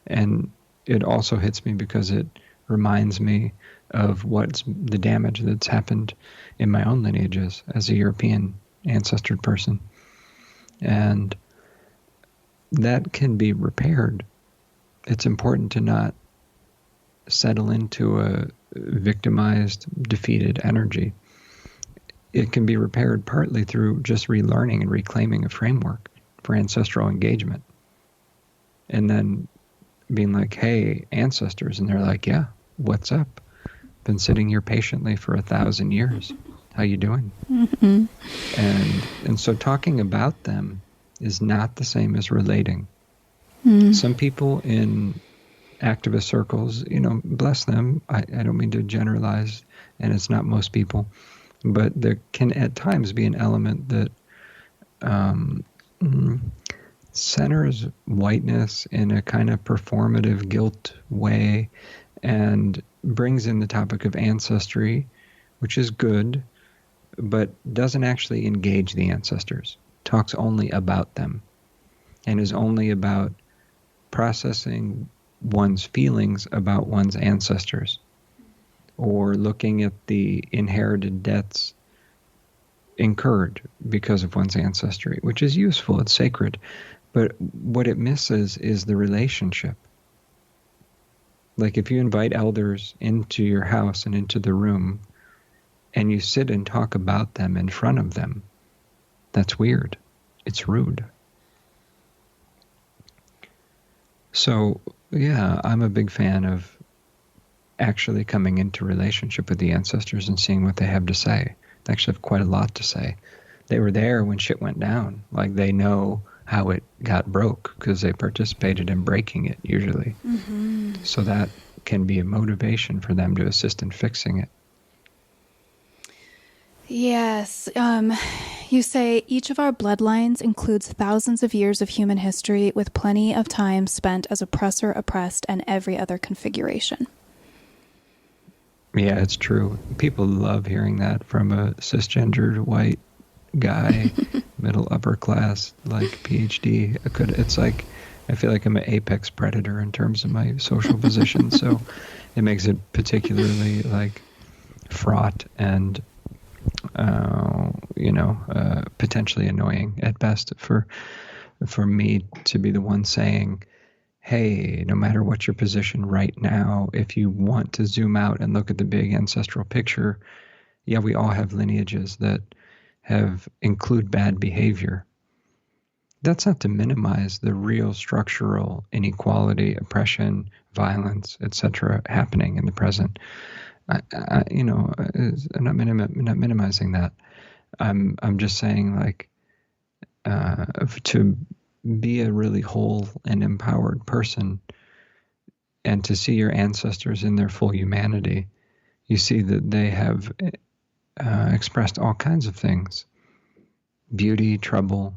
And it also hits me because it reminds me of what's the damage that's happened in my own lineages as a European ancestored person. And that can be repaired. It's important to not settle into a victimized, defeated energy. It can be repaired partly through just relearning and reclaiming a framework for ancestral engagement. And then being like, hey, ancestors. And they're like, yeah, what's up? Been sitting here patiently for 1,000 years. How you doing? Mm-hmm. And so talking about them is not the same as relating. Mm. Some people in activist circles, bless them. I don't mean to generalize, and it's not most people, but there can at times be an element that centers whiteness in a kind of performative guilt way and brings in the topic of ancestry, which is good, but doesn't actually engage the ancestors, talks only about them, and is only about processing one's feelings about one's ancestors or looking at the inherited debts incurred because of one's ancestry, which is useful, it's sacred. But what it misses is the relationship. Like if you invite elders into your house and into the room and you sit and talk about them in front of them, that's weird. It's rude. So, yeah, I'm a big fan of actually coming into relationship with the ancestors and seeing what they have to say. They actually have quite a lot to say. They were there when shit went down. Like they know how it got broke because they participated in breaking it usually. Mm-hmm. So that can be a motivation for them to assist in fixing it. Yes. You say each of our bloodlines includes thousands of years of human history with plenty of time spent as oppressor, oppressed, and every other configuration. Yeah, it's true. People love hearing that from a cisgendered white guy, middle upper class, like PhD. It's like I feel like I'm an apex predator in terms of my social position. So it makes it particularly like fraught and potentially annoying at best for me to be the one saying, hey, no matter what your position right now, if you want to zoom out and look at the big ancestral picture, yeah, we all have lineages that include bad behavior. That's not to minimize the real structural inequality, oppression, violence, etc., happening in the present. I'm not minimizing that. I'm just saying, like, to be a really whole and empowered person and to see your ancestors in their full humanity, you see that they have expressed all kinds of things: beauty, trouble,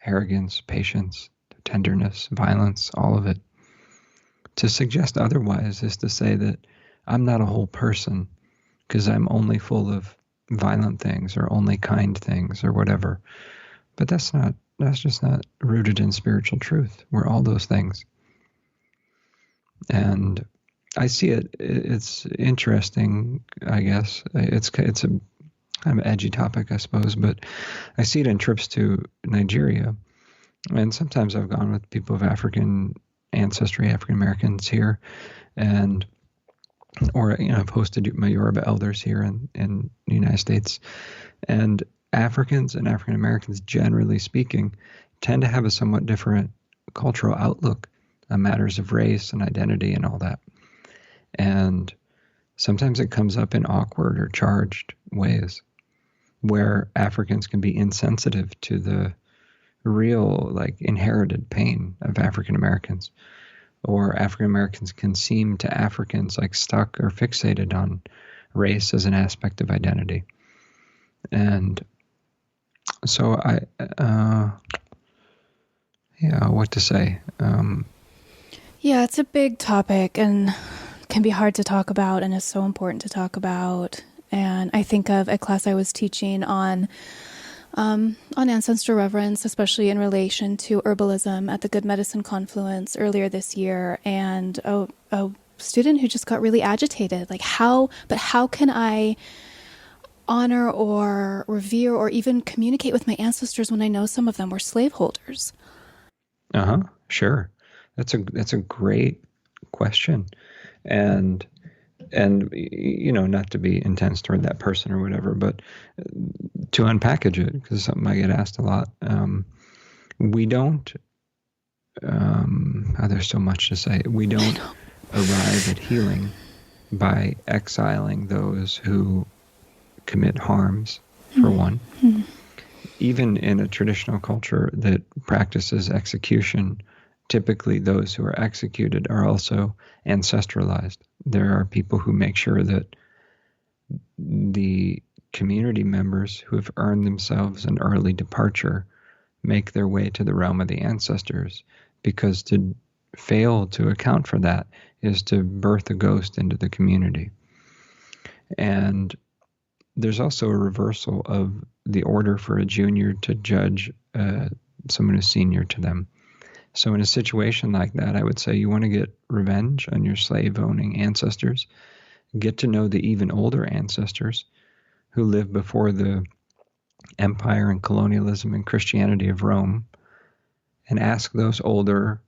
arrogance, patience, tenderness, violence, all of it. To suggest otherwise is to say that I'm not a whole person because I'm only full of violent things or only kind things or whatever. But that's just not rooted in spiritual truth. We're all those things. And I see it. It's interesting, I guess. It's a kind of edgy topic, I suppose, but I see it in trips to Nigeria. And sometimes I've gone with people of African ancestry, African Americans here, or I've hosted my Yoruba elders here in the United States. And Africans and African Americans, generally speaking, tend to have a somewhat different cultural outlook on matters of race and identity and all that. And sometimes it comes up in awkward or charged ways where Africans can be insensitive to the real, like, inherited pain of African Americans, or African Americans can seem to Africans like stuck or fixated on race as an aspect of identity. And so what to say? Yeah, it's a big topic and can be hard to talk about, and is so important to talk about. And I think of a class I was teaching on ancestral reverence, especially in relation to herbalism at the Good Medicine Confluence earlier this year, and a student who just got really agitated, like how can I honor or revere or even communicate with my ancestors when I know some of them were slaveholders? Sure. That's a great question. And not to be intense toward that person or whatever, but to unpackage it, because it's something I get asked a lot. We don't, there's so much to say. We don't arrive at healing by exiling those who commit harms, for one. Even in a traditional culture that practices execution, typically those who are executed are also ancestralized. There are people who make sure that the community members who have earned themselves an early departure make their way to the realm of the ancestors, because to fail to account for that is to birth a ghost into the community. And there's also a reversal of the order for a junior to judge someone who's senior to them. So in a situation like that, I would say you want to get revenge on your slave-owning ancestors. Get to know the even older ancestors who lived before the empire and colonialism and Christianity of Rome, and ask those older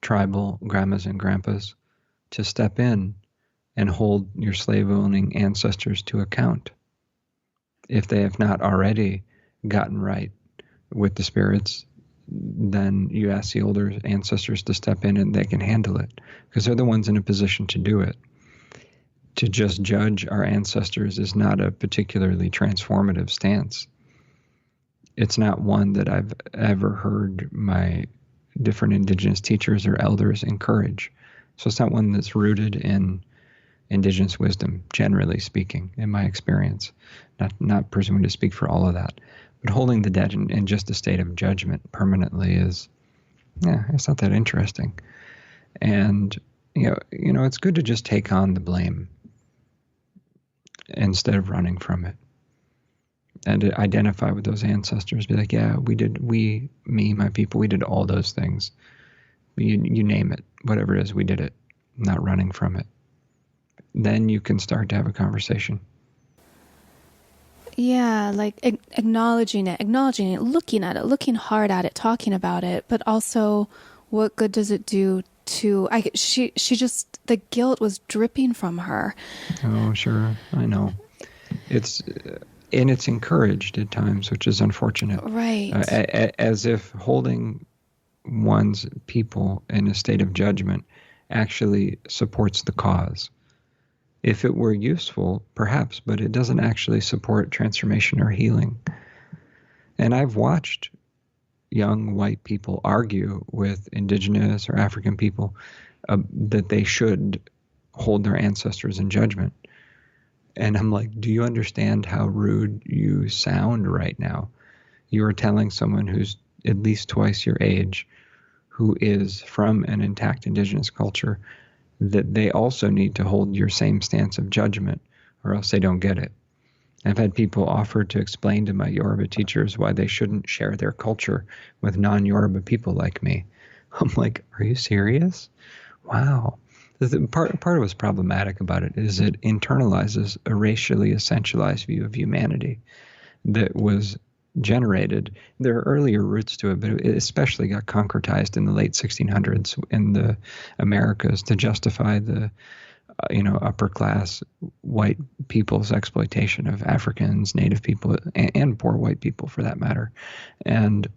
tribal grandmas and grandpas to step in and hold your slave-owning ancestors to account. If they have not already gotten right with the spirits, then you ask the older ancestors to step in and they can handle it, because they're the ones in a position to do it. To just judge our ancestors is not a particularly transformative stance. It's not one that I've ever heard my different indigenous teachers or elders encourage. So it's not one that's rooted in indigenous wisdom, generally speaking, in my experience. Not presuming to speak for all of that. But holding the dead in just a state of judgment permanently is, it's not that interesting. And, it's good to just take on the blame instead of running from it. and to identify with those ancestors, be like, yeah, my people, we did all those things. You name it, whatever it is, we did it, not running from it. Then you can start to have a conversation. Yeah, like acknowledging it, looking at it, looking hard at it, talking about it, but also what good does it do to, she just, the guilt was dripping from her. Oh, sure. I know. It's encouraged at times, which is unfortunate. Right. As if holding one's people in a state of judgment actually supports the cause. If it were useful, perhaps, but it doesn't actually support transformation or healing. And I've watched young white people argue with indigenous or African people that they should hold their ancestors in judgment. And I'm like, do you understand how rude you sound right now? You are telling someone who's at least twice your age, who is from an intact indigenous culture, that they also need to hold your same stance of judgment, or else they don't get it. I've had people offer to explain to my Yoruba teachers why they shouldn't share their culture with non-Yoruba people like me. I'm like, are you serious? Wow. Part of what's problematic about it is it internalizes a racially essentialized view of humanity that was generated. There are earlier roots to it, but it especially got concretized in the late 1600s in the Americas to justify the upper class white people's exploitation of Africans, Native people, and poor white people for that matter. And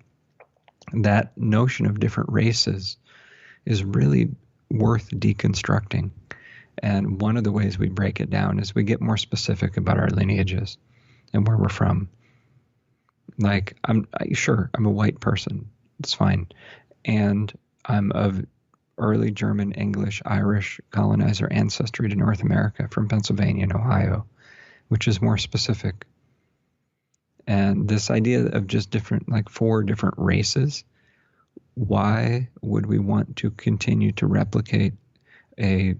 that notion of different races is really worth deconstructing. And one of the ways we break it down is we get more specific about our lineages and where we're from. Like, I'm a white person. It's fine. And I'm of early German, English, Irish colonizer ancestry to North America from Pennsylvania and Ohio, which is more specific. And this idea of just like 4 different races, why would we want to continue to replicate a,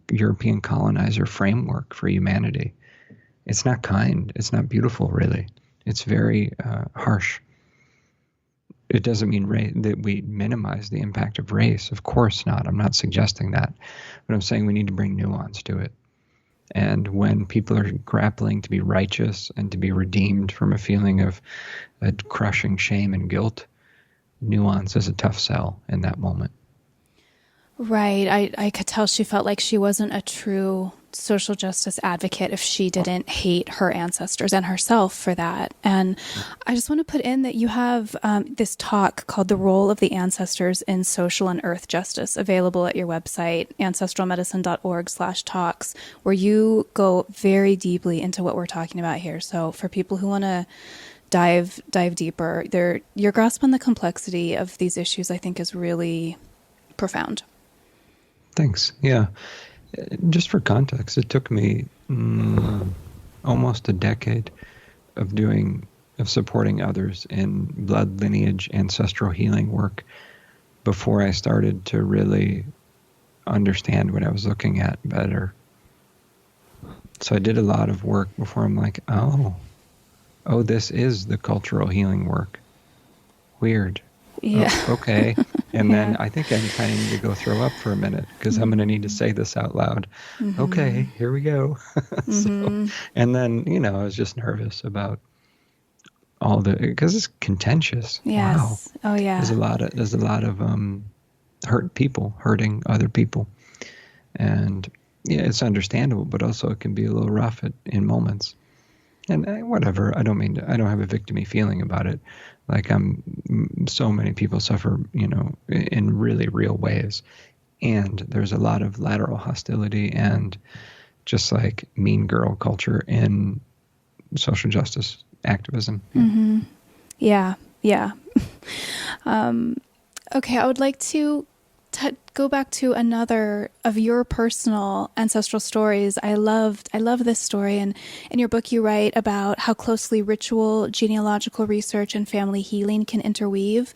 European colonizer framework for humanity? It's not kind. It's not beautiful, really. It's very harsh. It doesn't mean that we minimize the impact of race. Of course not. I'm not suggesting that. But I'm saying we need to bring nuance to it. And when people are grappling to be righteous and to be redeemed from a feeling of crushing shame and guilt, nuance is a tough sell in that moment. Right. I could tell she felt like she wasn't a true social justice advocate if she didn't hate her ancestors and herself for that. And I just want to put in that you have this talk called The Role of the Ancestors in Social and Earth Justice, available at your website, ancestralmedicine.org/talks, where you go very deeply into what we're talking about here. So for people who want to dive deeper, your grasp on the complexity of these issues, I think, is really profound. Thanks. Yeah. Just for context, it took me almost a decade of supporting others in blood lineage, ancestral healing work before I started to really understand what I was looking at better. So I did a lot of work before I'm like, oh, this is the cultural healing work. Weird. Yeah. Oh, okay. And then I think I kind of need to go throw up for a minute because I'm going to need to say this out loud. Mm-hmm. Okay, here we go. And then, I was just nervous about because it's contentious. Yes. Wow. Oh yeah. There's a lot of hurt people hurting other people. And yeah, it's understandable, but also it can be a little rough in moments. And whatever, I don't have a victim-y feeling about it. Like so many people suffer, in really real ways. And there's a lot of lateral hostility and just like mean girl culture in social justice activism. Mm-hmm. Yeah. Okay, I would like to go back to another of your personal ancestral stories. I love this story, and in your book you write about how closely ritual, genealogical research, and family healing can interweave.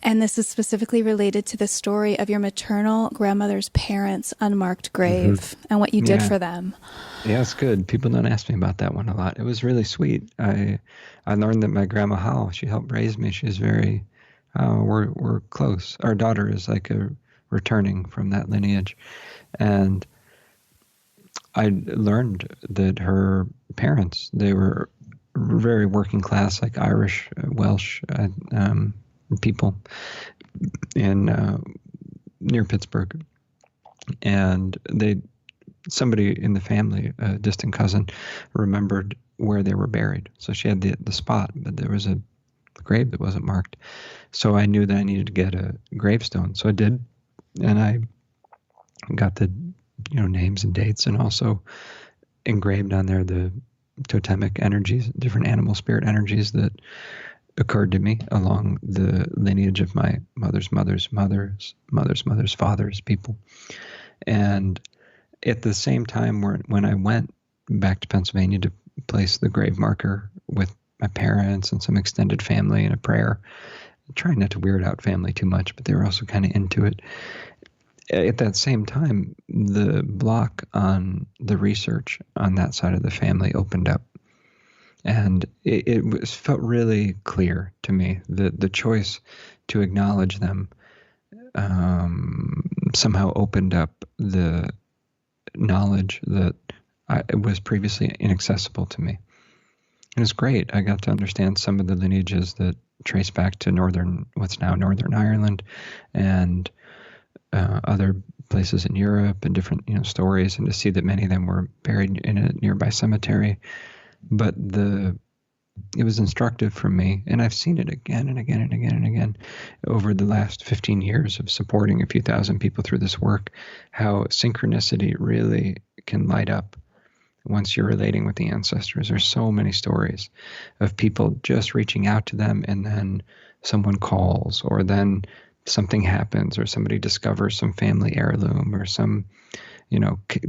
And this is specifically related to the story of your maternal grandmother's parents' unmarked grave and what you did for them. Yeah, it's good. People don't ask me about that one a lot. It was really sweet. I learned that my grandma Hal, she helped raise me. She's very, we're close. Our daughter is like returning from that lineage. And I learned that her parents, they were very working class, like Irish, Welsh people in near Pittsburgh. And somebody in the family, a distant cousin, remembered where they were buried. So she had the spot, but there was a grave that wasn't marked. So I knew that I needed to get a gravestone. So I did, and I got the names and dates, and also engraved on there the totemic energies, different animal spirit energies that occurred to me along the lineage of my mother's fathers, people. And at the same time, when I went back to Pennsylvania to place the grave marker with my parents and some extended family and a prayer, trying not to weird out family too much, but they were also kind of into it. At that same time, the block on the research on that side of the family opened up. And it felt really clear to me that the choice to acknowledge them somehow opened up the knowledge that was previously inaccessible to me. It was great. I got to understand some of the lineages that trace back to what's now Northern Ireland, and other places in Europe, and different stories, and to see that many of them were buried in a nearby cemetery. But it was instructive for me, and I've seen it again and again and again and again over the last 15 years of supporting a few thousand people through this work, how synchronicity really can light up once you're relating with the ancestors. There's so many stories of people just reaching out to them, and then someone calls, or then something happens, or somebody discovers some family heirloom, or some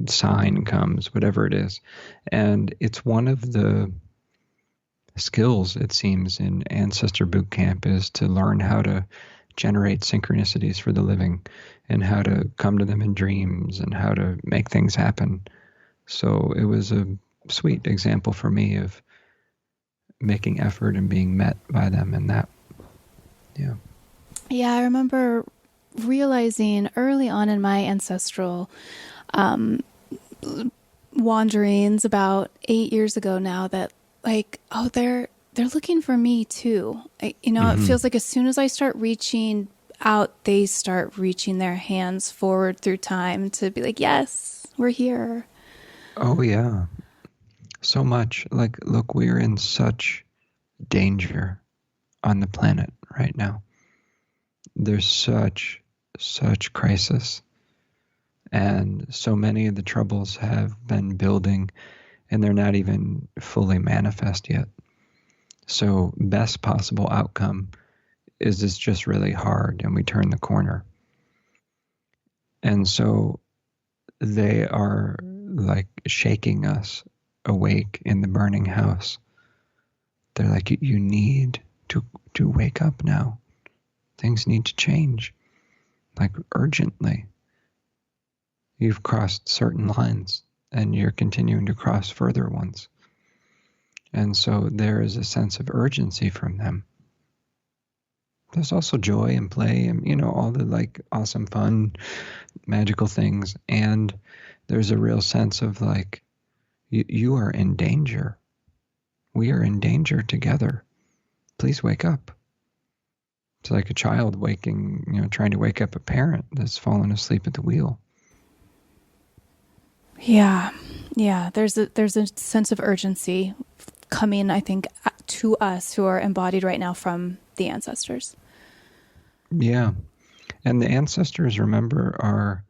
sign comes, whatever it is. And it's one of the skills, it seems, in Ancestor Boot Camp, is to learn how to generate synchronicities for the living, and how to come to them in dreams, and how to make things happen. So it was a sweet example for me of making effort and being met by them in that. Yeah, I remember realizing early on in my ancestral wanderings about 8 years ago now that they're looking for me too. It feels like as soon as I start reaching out, they start reaching their hands forward through time to be like, yes, we're here. Oh yeah. So much. Look, we're in such danger on the planet right now. There's such crisis, and so many of the troubles have been building, and they're not even fully manifest yet. So best possible outcome is it's just really hard, and we turn the corner. And so they are like shaking us awake in the burning house. They're like, you need to wake up now. Things need to change, like urgently. You've crossed certain lines, and you're continuing to cross further ones. And so there is a sense of urgency from them. There's also joy and play and, all the awesome, fun, magical things. And there's a real sense of you are in danger. We are in danger together. Please wake up. It's like a child waking, trying to wake up a parent that's fallen asleep at the wheel. Yeah. There's a sense of urgency coming, I think, to us who are embodied right now from the ancestors. Yeah. And the ancestors, remember, are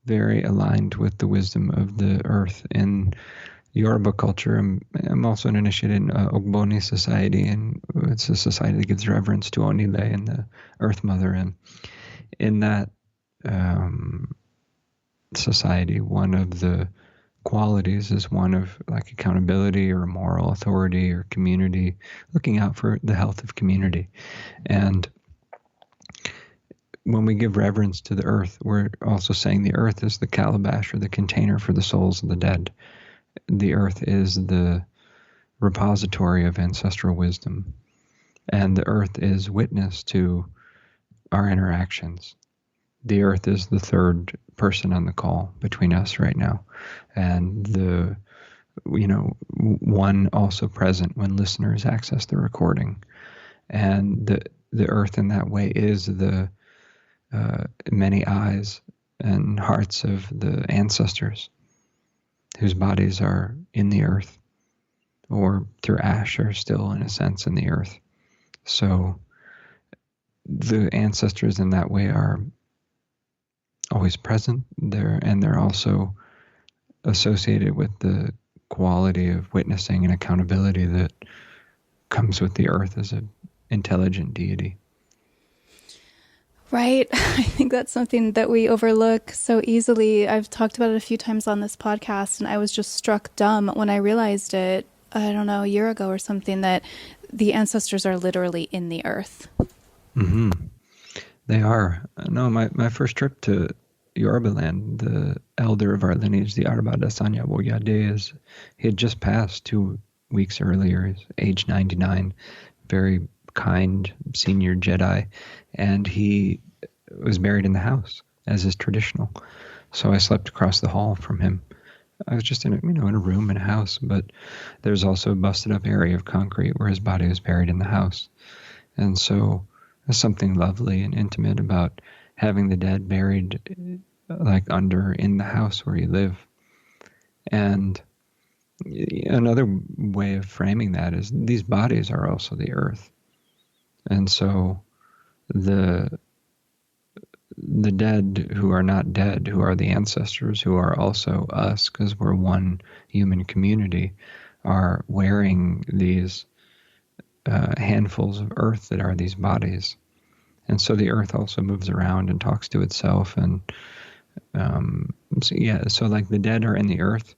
very aligned with the wisdom of the earth. In Yoruba culture, I'm also an initiate in Ogboni society, and it's a society that gives reverence to Onile and the Earth Mother. And in that society, one of the qualities is one of accountability or moral authority or community, looking out for the health of community. And when we give reverence to the earth, we're also saying the earth is the calabash or the container for the souls of the dead. The earth is the repository of ancestral wisdom, and the earth is witness to our interactions. The earth is the third person on the call between us right now, and the one also present when listeners access the recording. And the earth in that way is the many eyes and hearts of the ancestors whose bodies are in the earth, or through ash are still in a sense in the earth. So the ancestors in that way are always present there, and they're also associated with the quality of witnessing and accountability that comes with the earth as an intelligent deity. Right. I think that's something that we overlook so easily. I've talked about it a few times on this podcast, and I was just struck dumb when I realized it, I don't know, a year ago or something, that the ancestors are literally in the earth. Mm-hmm. They are. No, my first trip to Yoruba land, the elder of our lineage, the Arba Dasanya Woyade, he had just passed 2 weeks earlier. He's age 99, very kind senior Jedi, and he was buried in the house, as is traditional. So I slept across the hall from him. I was just in a room in a house, but there's also a busted up area of concrete where his body was buried in the house. And so there's something lovely and intimate about having the dead buried in the house where you live. And another way of framing that is these bodies are also the earth. And so the dead who are not dead, who are the ancestors, who are also us, because we're one human community, are wearing these handfuls of earth that are these bodies. And so the earth also moves around and talks to itself. And so like the dead are in the earth,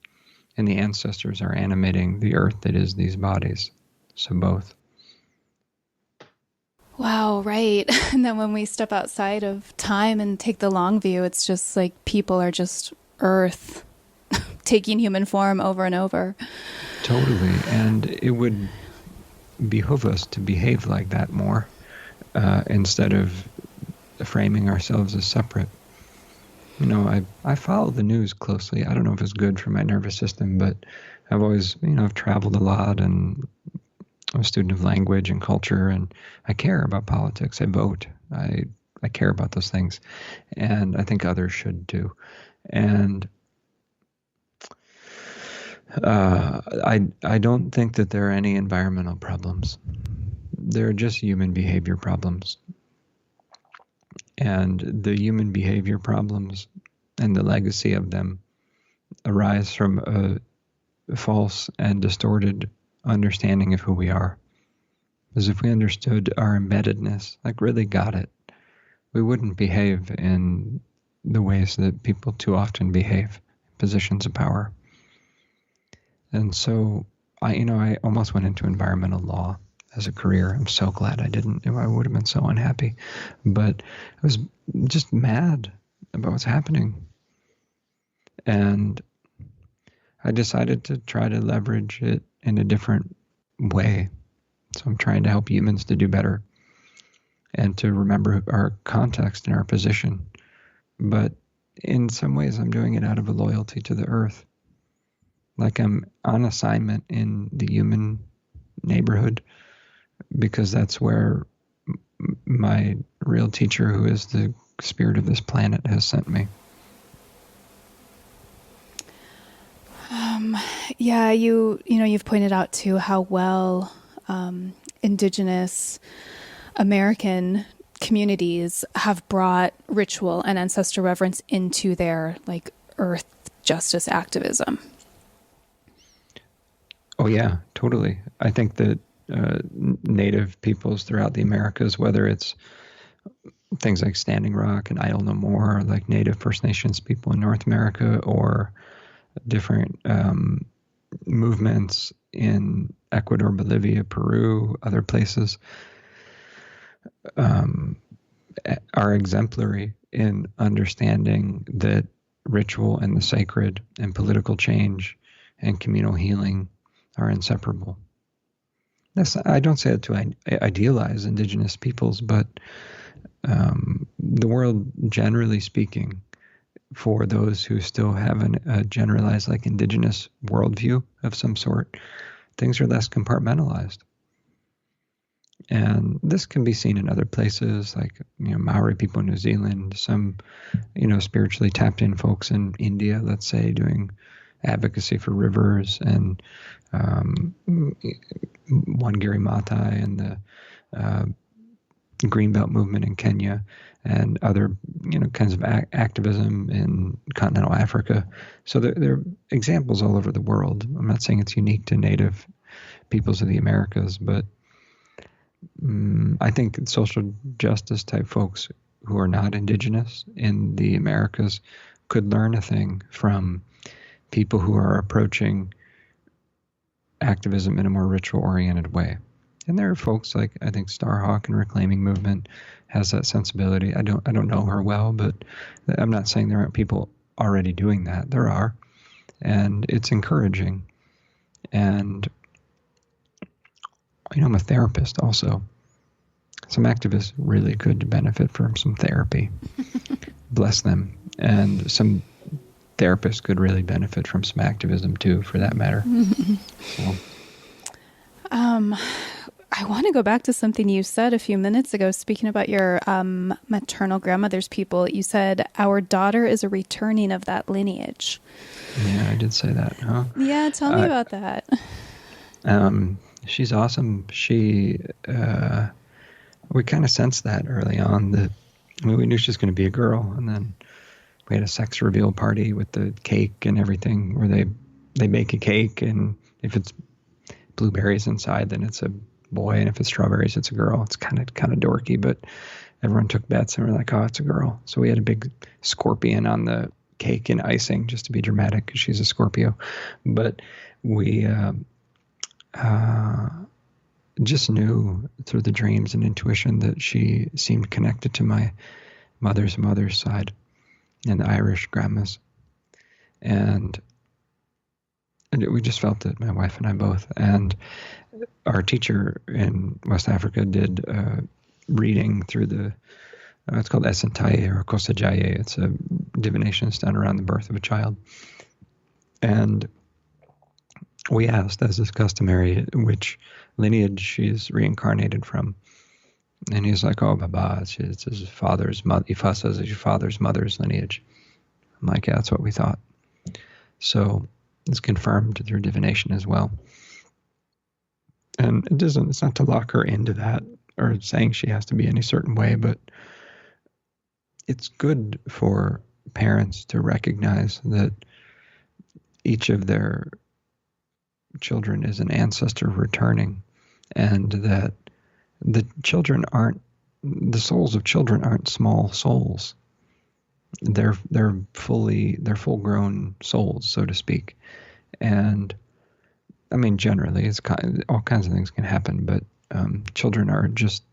and the ancestors are animating the earth that is these bodies. So both. Wow, right. And then when we step outside of time and take the long view, it's just like people are just earth taking human form over and over. Totally. And it would behoove us to behave like that more, instead of framing ourselves as separate. I follow the news closely. I don't know if it's good for my nervous system, but I've always, I've traveled a lot, and I'm a student of language and culture, and I care about politics. I vote. I care about those things, and I think others should too. And I don't think that there are any environmental problems. There are just human behavior problems. And the human behavior problems and the legacy of them arise from a false and distorted understanding of who we are. Because if we understood our embeddedness, really got it, we wouldn't behave in the ways that people too often behave, positions of power. And so I almost went into environmental law as a career. I'm so glad I didn't. I would have been so unhappy. But I was just mad about what's happening. And I decided to try to leverage it in a different way. So I'm trying to help humans to do better and to remember our context and our position. But in some ways, I'm doing it out of a loyalty to the earth. Like I'm on assignment in the human neighborhood, because that's where my real teacher, who is the spirit of this planet, has sent me. Yeah, you've pointed out too how well Indigenous American communities have brought ritual and ancestor reverence into their earth justice activism. Oh yeah, totally. I think that Native peoples throughout the Americas, whether it's things like Standing Rock and Idle No More, or like Native First Nations people in North America, or different movements in Ecuador, Bolivia, Peru, other places, are exemplary in understanding that ritual and the sacred and political change and communal healing are inseparable. I don't say it to idealize indigenous peoples, but the world, generally speaking, for those who still have a generalized, like, indigenous worldview of some sort, things are less compartmentalized. And this can be seen in other places, like, Maori people in New Zealand, some, spiritually tapped in folks in India, let's say, doing advocacy for rivers, and Wangari Maathai and the Greenbelt movement in Kenya, and other, kinds of activism in continental Africa. So there are examples all over the world. I'm not saying it's unique to Native peoples of the Americas, but I think social justice type folks who are not indigenous in the Americas could learn a thing from people who are approaching activism in a more ritual-oriented way. And there are folks like, I think, Starhawk and Reclaiming Movement has that sensibility. I don't know her well, but I'm not saying there aren't people already doing that. There are, and it's encouraging. And I'm a therapist also. Some activists really could benefit from some therapy. Bless them. And some therapists could really benefit from some activism too, for that matter. So. I want to go back to something you said a few minutes ago, speaking about your maternal grandmother's people. You said, our daughter is a returning of that lineage. Yeah, I did say that, huh? Yeah, tell me about that. She's awesome. We kind of sensed that early on, that we knew she was going to be a girl, and then we had a sex reveal party with the cake and everything, where they make a cake, and if it's blueberries inside, then it's a boy, and if it's strawberries, it's a girl. It's kind of dorky, but everyone took bets, and we're like, oh, it's a girl. So we had a big scorpion on the cake and icing, just to be dramatic, because she's a Scorpio. But we just knew through the dreams and intuition that she seemed connected to my mother's side, and the Irish grandmas. And we just felt it, my wife and I both. And our teacher in West Africa did reading through the, it's called Esentai or Kosajaye. It's a divination that's done around the birth of a child. And we asked, as is customary, which lineage she's reincarnated from. And he's like, oh, Baba, it's his father's mother. Ifa says it's your father's mother's lineage. I'm like, yeah, that's what we thought. So it's confirmed through divination as well. And it's not to lock her into that or saying she has to be any certain way, but it's good for parents to recognize that each of their children is an ancestor returning, and that the souls of children aren't small souls. They're full-grown souls, so to speak. And I mean, generally, all kinds of things can happen, but children are just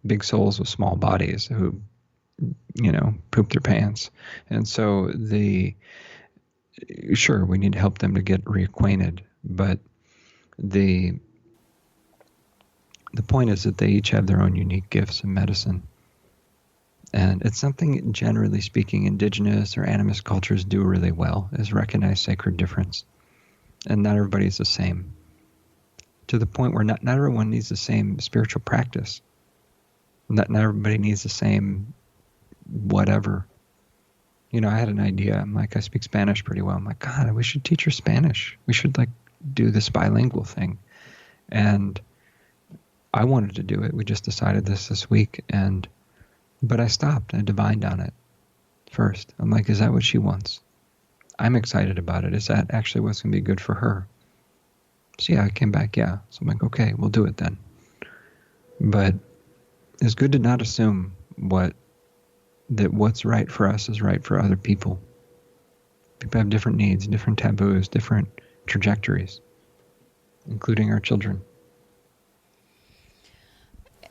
big souls with small bodies who, poop their pants. And so sure, we need to help them to get reacquainted, but the point is that they each have their own unique gifts in medicine. And it's something, generally speaking, indigenous or animist cultures do really well, is recognize sacred difference. And not everybody's the same. To the point where not everyone needs the same spiritual practice. Not everybody needs the same whatever. I had an idea. I'm like, I speak Spanish pretty well. I'm like, God, we should teach her Spanish. We should do this bilingual thing. And I wanted to do it. We just decided this week. But I stopped. I divined on it first. I'm like, is that what she wants? I'm excited about it. Is that actually what's going to be good for her? So yeah, I came back, yeah. So I'm like, okay, we'll do it then. But it's good to not assume that what's right for us is right for other people. People have different needs, different taboos, different trajectories, including our children.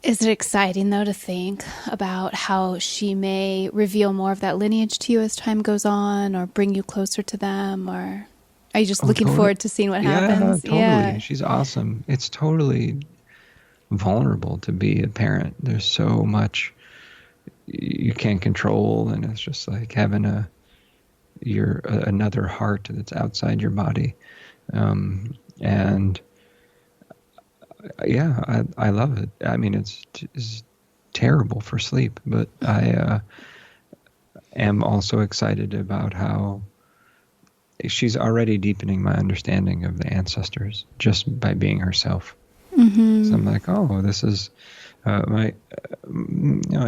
Is it exciting, though, to think about how she may reveal more of that lineage to you as time goes on, or bring you closer to them? Or are you just looking forward to seeing what happens? Totally. Yeah. She's awesome. It's totally vulnerable to be a parent. There's so much you can't control, and it's just like having another heart that's outside your body. And yeah, I love it. I mean, it's terrible for sleep, but I am also excited about how she's already deepening my understanding of the ancestors just by being herself. Mm-hmm. So I'm like, oh, this is my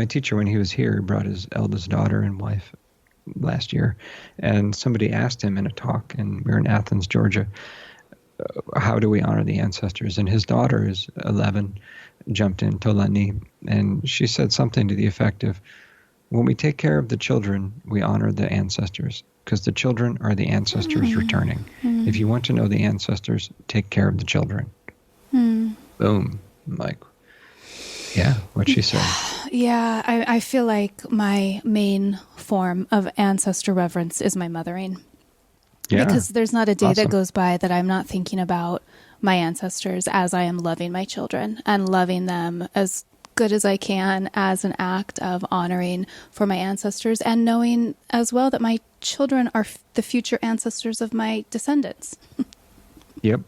teacher, when he was here, brought his eldest daughter and wife last year, and somebody asked him in a talk, and we were in Athens, Georgia, how do we honor the ancestors? And his daughter is 11, jumped in, Tolani, and she said something to the effect of, when we take care of the children, we honor the ancestors, because the children are the ancestors returning. If you want to know the ancestors, take care of the children. Boom. I'm like, yeah, what she said. Yeah, I feel like my main form of ancestor reverence is my mothering. Yeah, because there's not a day that goes by that I'm not thinking about my ancestors as I am loving my children and loving them as good as I can as an act of honoring for my ancestors, and knowing as well that my children are the future ancestors of my descendants. Yep.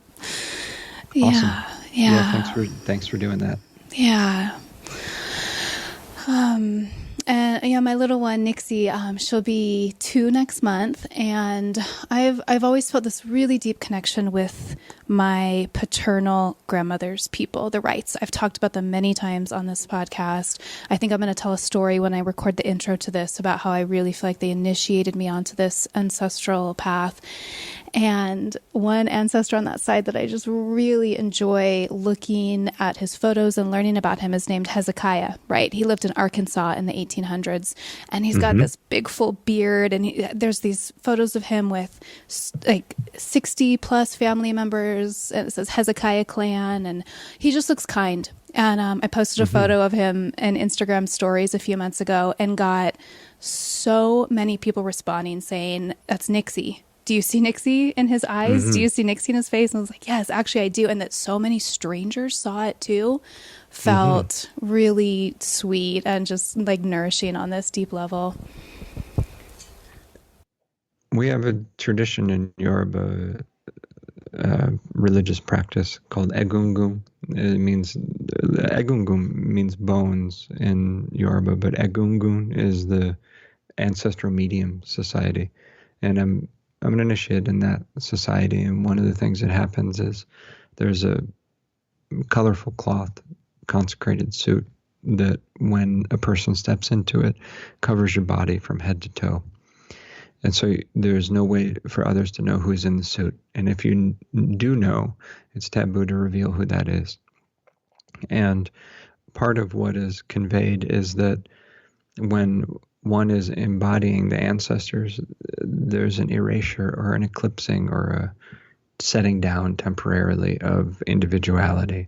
Yeah. Awesome. Yeah. Thanks for doing that. Yeah. And my little one, Nixie, she'll be 2 next month, and I've always felt this really deep connection with my paternal grandmother's people, the Wrights. I've talked about them many times on this podcast. I think I'm going to tell a story when I record the intro to this about how I really feel like they initiated me onto this ancestral path. And one ancestor on that side that I just really enjoy looking at his photos and learning about him is named Hezekiah, right? He lived in Arkansas in the 1800s, and he's got this big full beard, and there's these photos of him with like 60 plus family members, and it says Hezekiah clan, and he just looks kind. And I posted a photo of him in Instagram stories a few months ago and got so many people responding saying, that's Nixie. Do you see Nixie in his eyes? Do you see Nixie in his face? And I was like, yes, actually I do. And that so many strangers saw it too felt really sweet and just like nourishing on this deep level. We have a tradition in Yoruba, religious practice called egungun. Egungun means bones in Yoruba, but egungun is the ancestral medium society. And I'm an initiate in that society, and one of the things that happens is there's a colorful cloth consecrated suit that when a person steps into it covers your body from head to toe. And so there's no way for others to know who's in the suit. And if you do know, it's taboo to reveal who that is. And part of what is conveyed is that when one is embodying the ancestors, there's an erasure or an eclipsing or a setting down temporarily of individuality.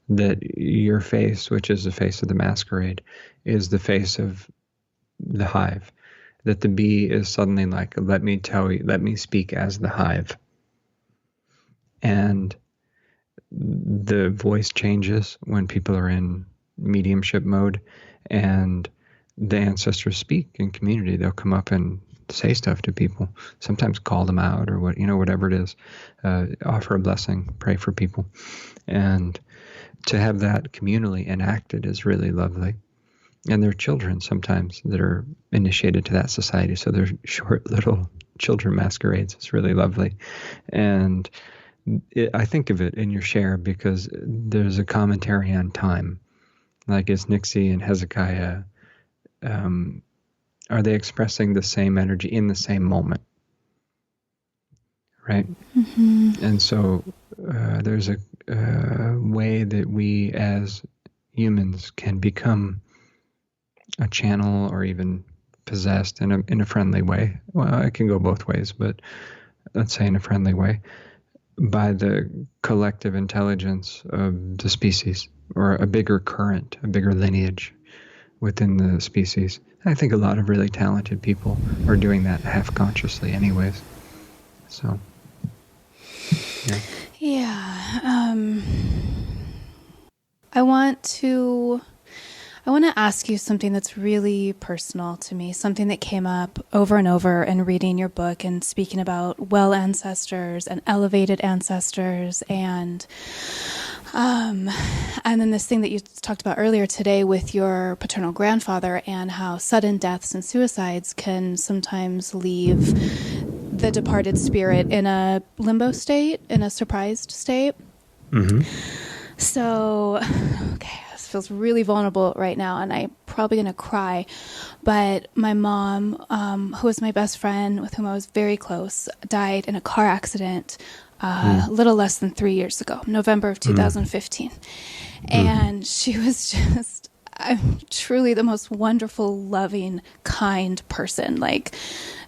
That your face, which is the face of the masquerade, is the face of the hive. That the bee is suddenly like, let me speak as the hive. And the voice changes when people are in mediumship mode, and the ancestors speak in community. They'll come up and say stuff to people, sometimes call them out or whatever it is, offer a blessing, pray for people. And to have that communally enacted is really lovely. And there are children sometimes that are initiated to that society. So they're short little children masquerades. It's really lovely. And I think of it in your share because there's a commentary on time. Like, is Nixie and Hezekiah, are they expressing the same energy in the same moment? Right? And so there's a way that we as humans can become a channel or even possessed in a friendly way. Well, it can go both ways, but let's say in a friendly way, by the collective intelligence of the species. or a bigger current, a bigger lineage within the species. I think a lot of really talented people are doing that half consciously anyways. So, yeah. Yeah. I want to ask you something that's really personal to me, something that came up over and over in reading your book and speaking about well ancestors and elevated ancestors, and then this thing that you talked about earlier today with your paternal grandfather and how sudden deaths and suicides can sometimes leave the departed spirit in a limbo state, in a surprised state. Mm-hmm. So, okay, this feels really vulnerable right now, and I'm probably going to cry. But my mom, who was my best friend, with whom I was very close, died in a car accident a little less than 3 years ago, November of 2015. And she was just truly the most wonderful, loving, kind person. Like,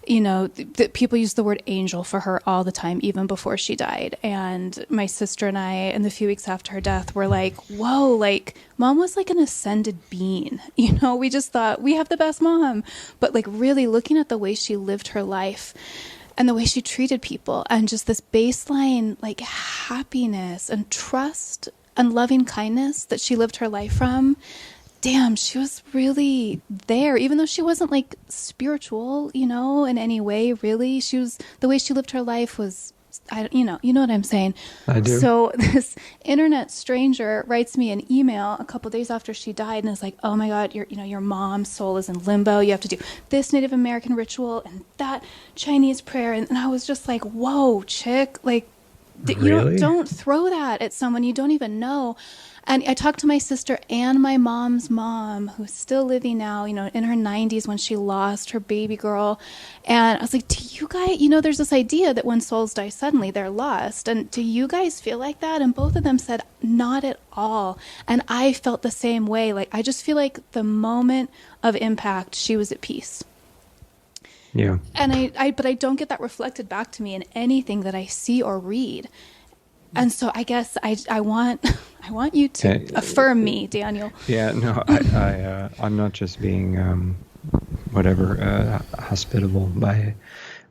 you know, people use the word angel for her all the time, even before she died. And my sister and I, in the few weeks after her death, were like, whoa, like, mom was like an ascended being. You know, we just thought we have the best mom. But like really looking at the way she lived her life and the way she treated people and just this baseline like happiness and trust and loving kindness that she lived her life from, damn, she was really there, even though she wasn't like spiritual, you know, in any way, really. She was, the way she lived her life was, you know what I'm saying? I do. So this internet stranger writes me an email a couple days after she died and is like, oh my God, your mom's soul is in limbo. You have to do this Native American ritual and that Chinese prayer. And I was just like, whoa, chick, like, Really? don't throw that at someone you don't even know. And I talked to my sister and my mom's mom, who's still living now, you know, in her 90s when she lost her baby girl. And I was like, do you guys, you know, there's this idea that when souls die suddenly, they're lost. And do you guys feel like that? And both of them said, not at all. And I felt the same way. Like, I just feel like the moment of impact, she was at peace. Yeah. And but I don't get that reflected back to me in anything that I see or read. And so I guess I want you to affirm me, Daniel. Yeah, no, I'm not just being hospitable by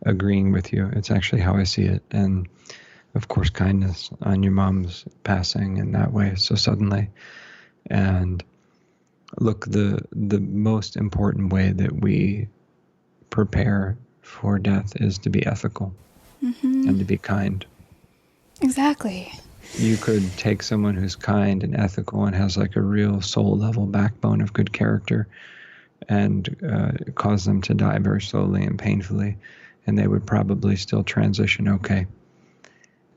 agreeing with you. It's actually how I see it. And of course, kindness on your mom's passing in that way so suddenly. And look, the most important way that we prepare for death is to be ethical and to be kind. Exactly. You could take someone who's kind and ethical and has like a real soul level backbone of good character and cause them to die very slowly and painfully, and they would probably still transition okay.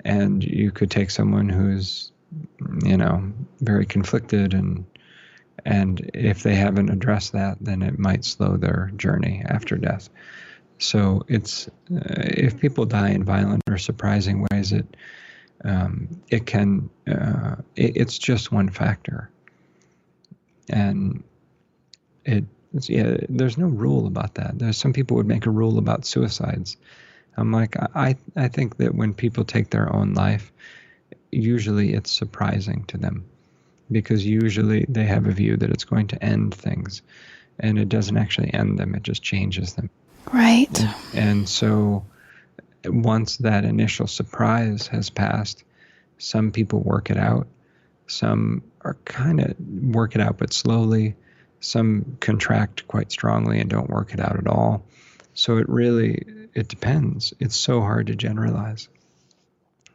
And you could take someone who's, you know, very conflicted and if they haven't addressed that, then it might slow their journey after death. So it's if people die in violent or surprising ways, it's just one factor, and there's no rule about that. There's some people would make a rule about suicides. I'm like, I think that when people take their own life, usually it's surprising to them, because usually they have a view that it's going to end things, and it doesn't actually end them, it just changes them. Right. And so once that initial surprise has passed, some people work it out. Some are kind of work it out, but slowly. Some contract quite strongly and don't work it out at all. So it depends. It's so hard to generalize.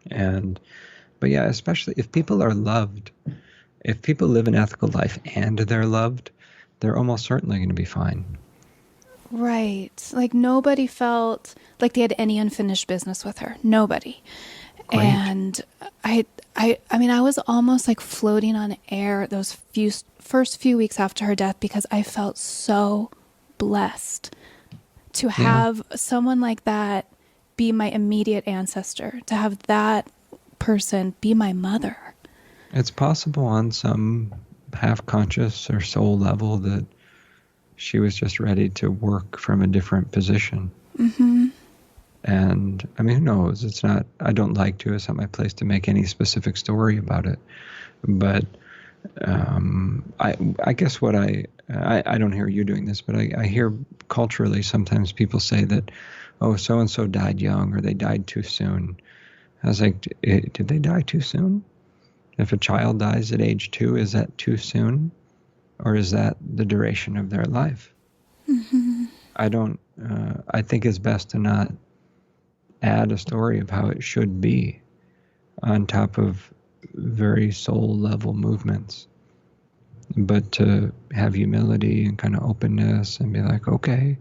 But yeah, especially if people are loved, if people live an ethical life and they're loved, they're almost certainly going to be fine. Right. Like nobody felt like they had any unfinished business with her. Nobody. Great. And I mean, I was almost like floating on air those first few weeks after her death, because I felt so blessed to have someone like that be my immediate ancestor, to have that person be my mother. It's possible on some half-conscious or soul level that she was just ready to work from a different position. Mm-hmm. And I mean, who knows? It's not my place to make any specific story about it. But I guess what I don't hear you doing this, but I hear culturally sometimes people say that, oh, so and so died young or they died too soon. I was like, did they die too soon? If a child dies at age 2, is that too soon, or is that the duration of their life? Mm-hmm. I don't. I think it's best to not add a story of how it should be on top of very soul level movements, but to have humility and kind of openness and be like, okay,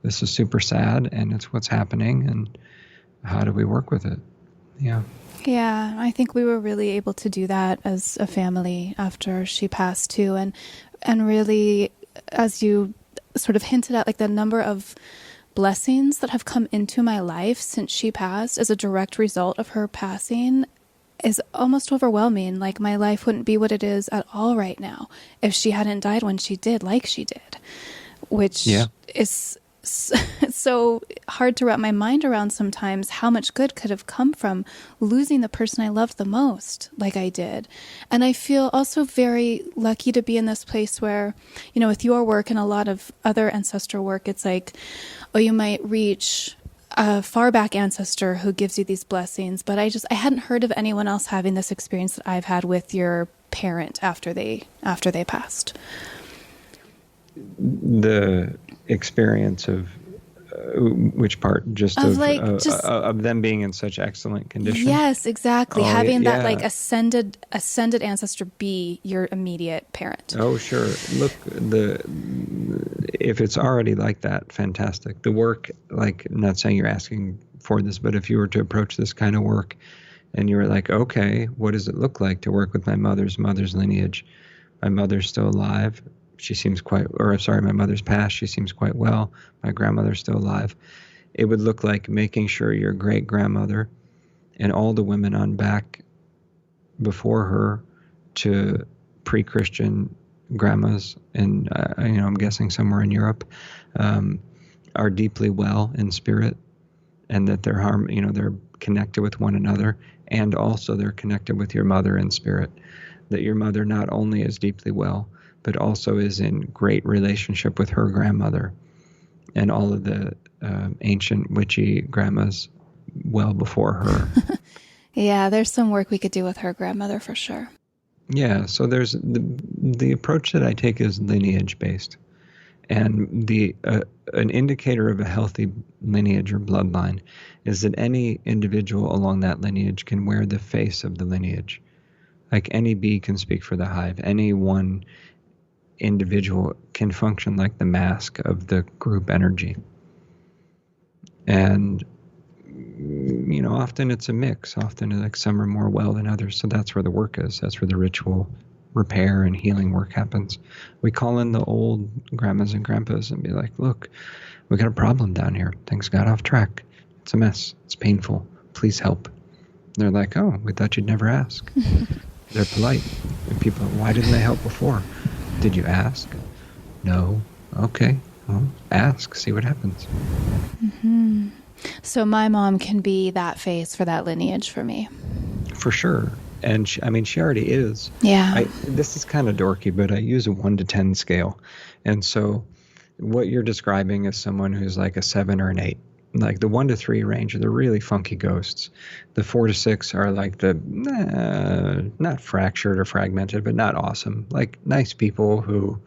this is super sad and it's what's happening, and how do we work with it? Yeah. Yeah, I think we were really able to do that as a family after she passed too. And really, as you sort of hinted at, like the number of blessings that have come into my life since she passed as a direct result of her passing is almost overwhelming. Like my life wouldn't be what it is at all right now if she hadn't died when she did, like she did, which is it's so hard to wrap my mind around sometimes, how much good could have come from losing the person I loved the most, like I did. And I feel also very lucky to be in this place where, you know, with your work and a lot of other ancestral work, it's like, oh, you might reach a far back ancestor who gives you these blessings. But I hadn't heard of anyone else having this experience that I've had with your parent after they passed. The experience of which part? Just of them being in such excellent condition? Yes, exactly. Having yeah. that like ascended ancestor be your immediate parent. Oh, sure. Look, if it's already like that, fantastic. The work, like, I'm not saying you're asking for this, but if you were to approach this kind of work and you were like, okay, what does it look like to work with my mother's lineage? My mother's still alive. My mother's passed. She seems quite well. My grandmother's still alive. It would look like making sure your great grandmother and all the women on back before her to pre-Christian grandmas, and I'm guessing somewhere in Europe, are deeply well in spirit, and that they're connected with one another, and also they're connected with your mother in spirit. That your mother not only is deeply well, but also is in great relationship with her grandmother and all of the ancient witchy grandmas well before her. Yeah, there's some work we could do with her grandmother for sure. Yeah, so there's the approach that I take is lineage based, and an indicator of a healthy lineage or bloodline is that any individual along that lineage can wear the face of the lineage. Like any bee can speak for the hive. Any one individual can function like the mask of the group energy. And, often it's a mix. Often like some are more well than others. So that's where the work is. That's where the ritual repair and healing work happens. We call in the old grandmas and grandpas and be like, look, we got a problem down here. Things got off track. It's a mess. It's painful. Please help. They're like, oh, we thought you'd never ask. They're polite. And people, why didn't they help before? Did you ask? No. Okay. Well, ask. See what happens. Mm-hmm. So my mom can be that face for that lineage for me. For sure. And she already is. Yeah. This is kind of dorky, but I use a 1 to 10 scale. And so what you're describing is someone who's like a 7 or an 8. Like the 1 to 3 range are the really funky ghosts. The 4 to 6 are like the not fractured or fragmented, but not awesome. Like nice people who,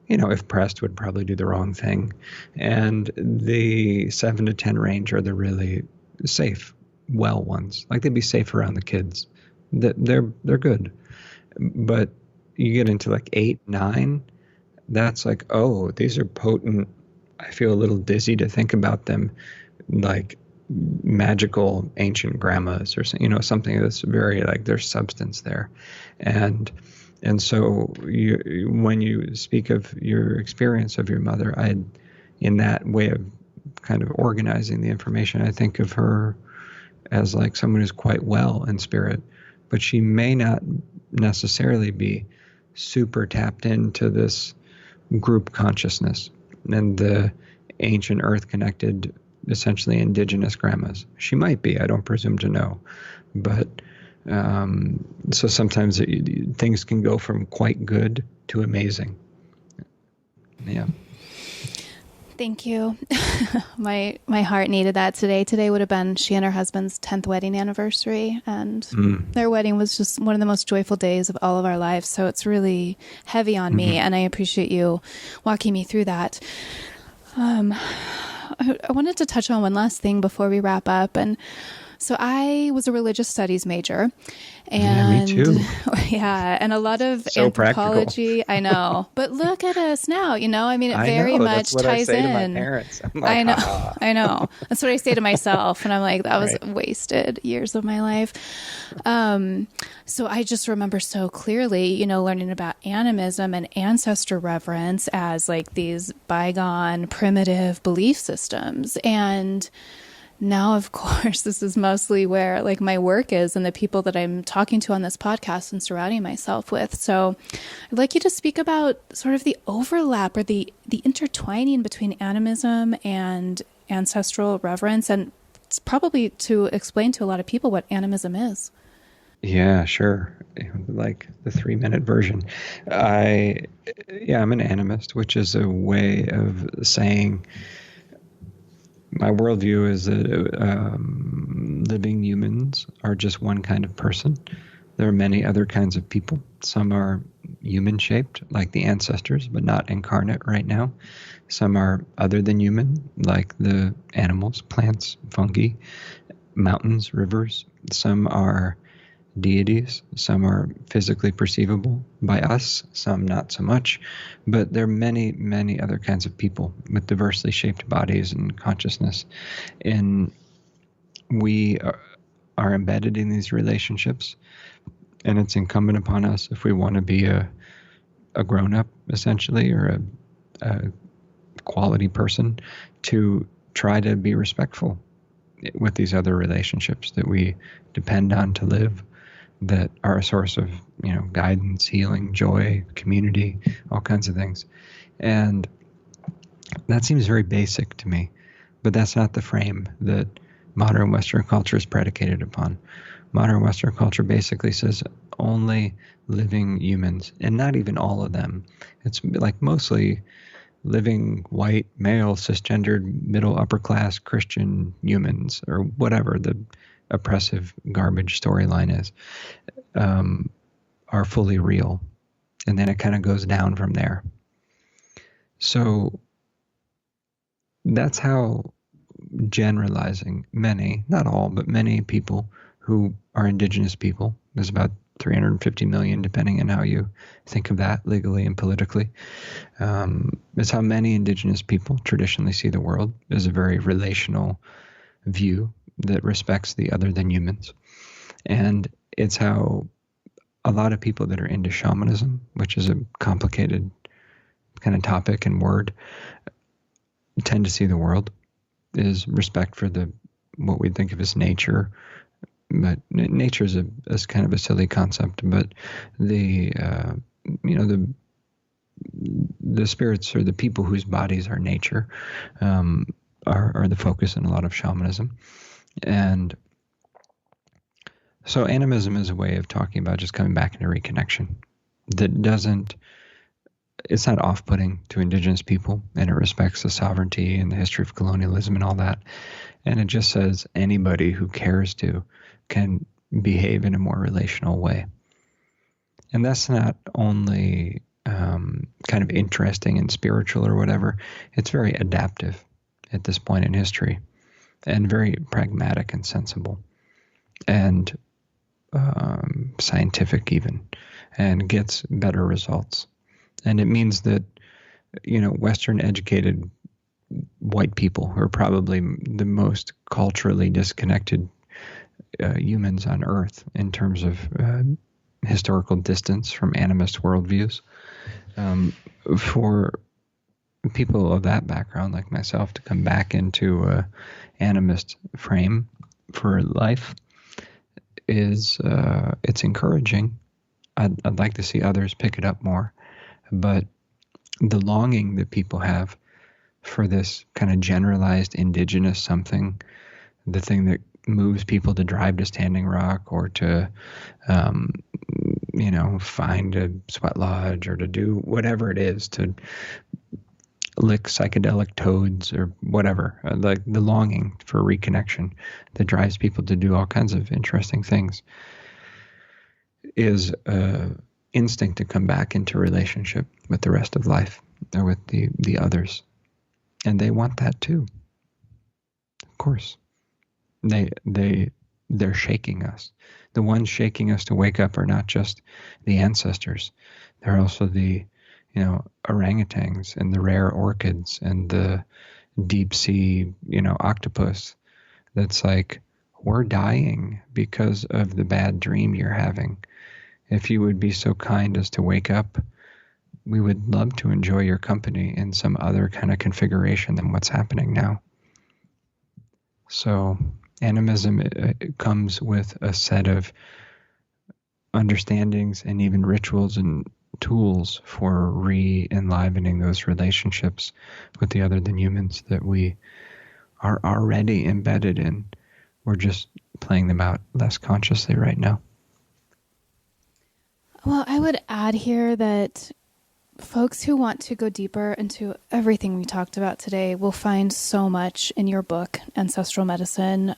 if pressed, would probably do the wrong thing. And the 7 to 10 range are the really safe, well ones. Like they'd be safe around the kids. They're good. But you get into like 8, 9, that's like, oh, these are potent. I feel a little dizzy to think about them, like magical ancient grandmas or something that's very like there's substance there, and so when you speak of your experience of your mother, in that way of kind of organizing the information, I think of her as like someone who's quite well in spirit, but she may not necessarily be super tapped into this group consciousness and the ancient earth-connected, essentially indigenous grandmas. She might be, I don't presume to know. But So sometimes things can go from quite good to amazing. Yeah. Thank you. My heart needed that today. Today would have been she and her husband's 10th wedding anniversary, and their wedding was just one of the most joyful days of all of our lives. So it's really heavy on me, and I appreciate you walking me through that. I wanted to touch on one last thing before we wrap up. And so I was a religious studies major, and me too. Yeah, and a lot of So anthropology. practical. I know, but look at us now. I mean, it very much That's what ties I say in. to my parents. I'm like, I know. That's what I say to myself, and I'm like, that was wasted years of my life. So I just remember so clearly, learning about animism and ancestor reverence as like these bygone primitive belief systems. And now, of course, this is mostly where like my work is and the people that I'm talking to on this podcast and surrounding myself with. So I'd like you to speak about sort of the overlap or the intertwining between animism and ancestral reverence, and it's probably to explain to a lot of people what animism is. Yeah, sure. Like the 3-minute version. I'm an animist, which is a way of saying my worldview is that living humans are just one kind of person. There are many other kinds of people. Some are human-shaped, like the ancestors, but not incarnate right now. Some are other than human, like the animals, plants, fungi, mountains, rivers. Some are deities. Some are physically perceivable by us, some not so much. But there are many, many other kinds of people with diversely shaped bodies and consciousness. And we are embedded in these relationships. And it's incumbent upon us, if we want to be a grown-up, essentially, or a quality person, to try to be respectful with these other relationships that we depend on to live, that are a source of, guidance, healing, joy, community, all kinds of things. And that seems very basic to me, but that's not the frame that modern Western culture is predicated upon. Modern Western culture basically says only living humans, and not even all of them. It's like mostly living white, male, cisgendered, middle, upper class Christian humans, or whatever the oppressive garbage storyline is, are fully real. And then it kind of goes down from there. So that's how generalizing many, not all, but many people who are indigenous people, there's about 350 million, depending on how you think of that legally and politically, is how many indigenous people traditionally see the world, as a very relational view that respects the other than humans. And it's how a lot of people that are into shamanism, which is a complicated kind of topic and word, tend to see the world, is respect for what we think of as nature. But nature is kind of a silly concept, but the spirits, or the people whose bodies are nature, are the focus in a lot of shamanism. And so animism is a way of talking about just coming back into reconnection that it's not off-putting to indigenous people, and it respects the sovereignty and the history of colonialism and all that. And it just says anybody who cares to can behave in a more relational way. And that's not only kind of interesting and spiritual or whatever. It's very adaptive at this point in history, and very pragmatic and sensible, and scientific even, and gets better results. And it means that, Western educated white people, who are probably the most culturally disconnected humans on Earth in terms of historical distance from animist worldviews, for people of that background, like myself, to come back into a animist frame for life is it's encouraging. I'd like to see others pick it up more, but the longing that people have for this kind of generalized indigenous something, the thing that moves people to drive to Standing Rock or to, find a sweat lodge or to do whatever it is, to lick psychedelic toads or whatever, like the longing for reconnection that drives people to do all kinds of interesting things is instinct to come back into relationship with the rest of life or with the others. And they want that too. Of course. They're shaking us. The ones shaking us to wake up are not just the ancestors. They're also the orangutans and the rare orchids and the deep sea, octopus. That's like, we're dying because of the bad dream you're having. If you would be so kind as to wake up, we would love to enjoy your company in some other kind of configuration than what's happening now. So animism it comes with a set of understandings and even rituals and tools for re-enlivening those relationships with the other than humans that we are already embedded in. We're just playing them out less consciously right now. Well, I would add here that folks who want to go deeper into everything we talked about today will find so much in your book, Ancestral Medicine.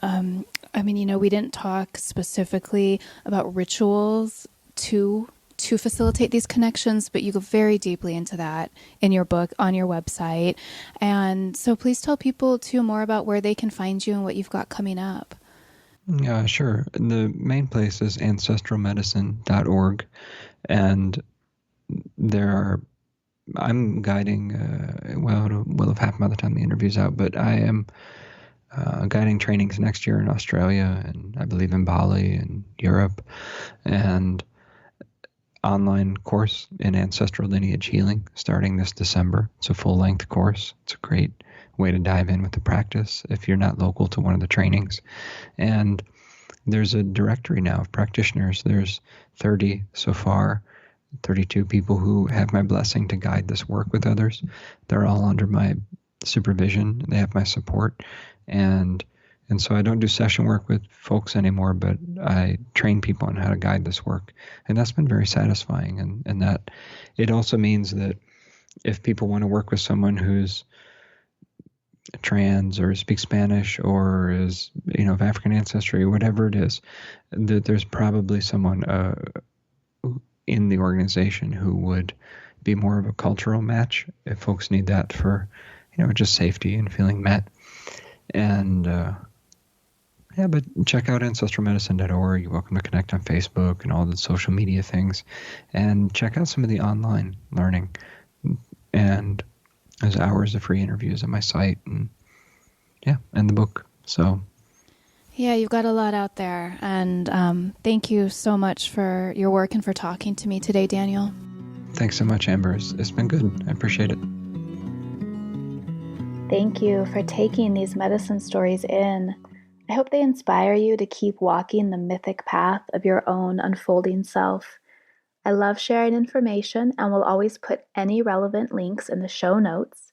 We didn't talk specifically about rituals to facilitate these connections, but you go very deeply into that in your book on your website. And so please tell people too more about where they can find you and what you've got coming up. Yeah, sure. The main place is ancestralmedicine.org. And I'm guiding, will have happened by the time the interview's out, but I am guiding trainings next year in Australia and I believe in Bali and Europe, and online course in ancestral lineage healing starting this December. It's a full-length course. It's a great way to dive in with the practice if you're not local to one of the trainings. And there's a directory now of practitioners. There's 30 so far, 32 people who have my blessing to guide this work with others. They're all under my supervision. They have my support. And so I don't do session work with folks anymore, but I train people on how to guide this work. And that's been very satisfying. And that it also means that if people want to work with someone who's trans or speaks Spanish or is, of African ancestry or whatever it is, that there's probably someone in the organization who would be more of a cultural match if folks need that for, just safety and feeling met. And, but check out ancestralmedicine.org. You're welcome to connect on Facebook and all the social media things. And check out some of the online learning. And there's hours of free interviews on my site and the book. So yeah, you've got a lot out there. And thank you so much for your work and for talking to me today, Daniel. Thanks so much, Amber. It's been good. I appreciate it. Thank you for taking these medicine stories in. I hope they inspire you to keep walking the mythic path of your own unfolding self. I love sharing information and will always put any relevant links in the show notes.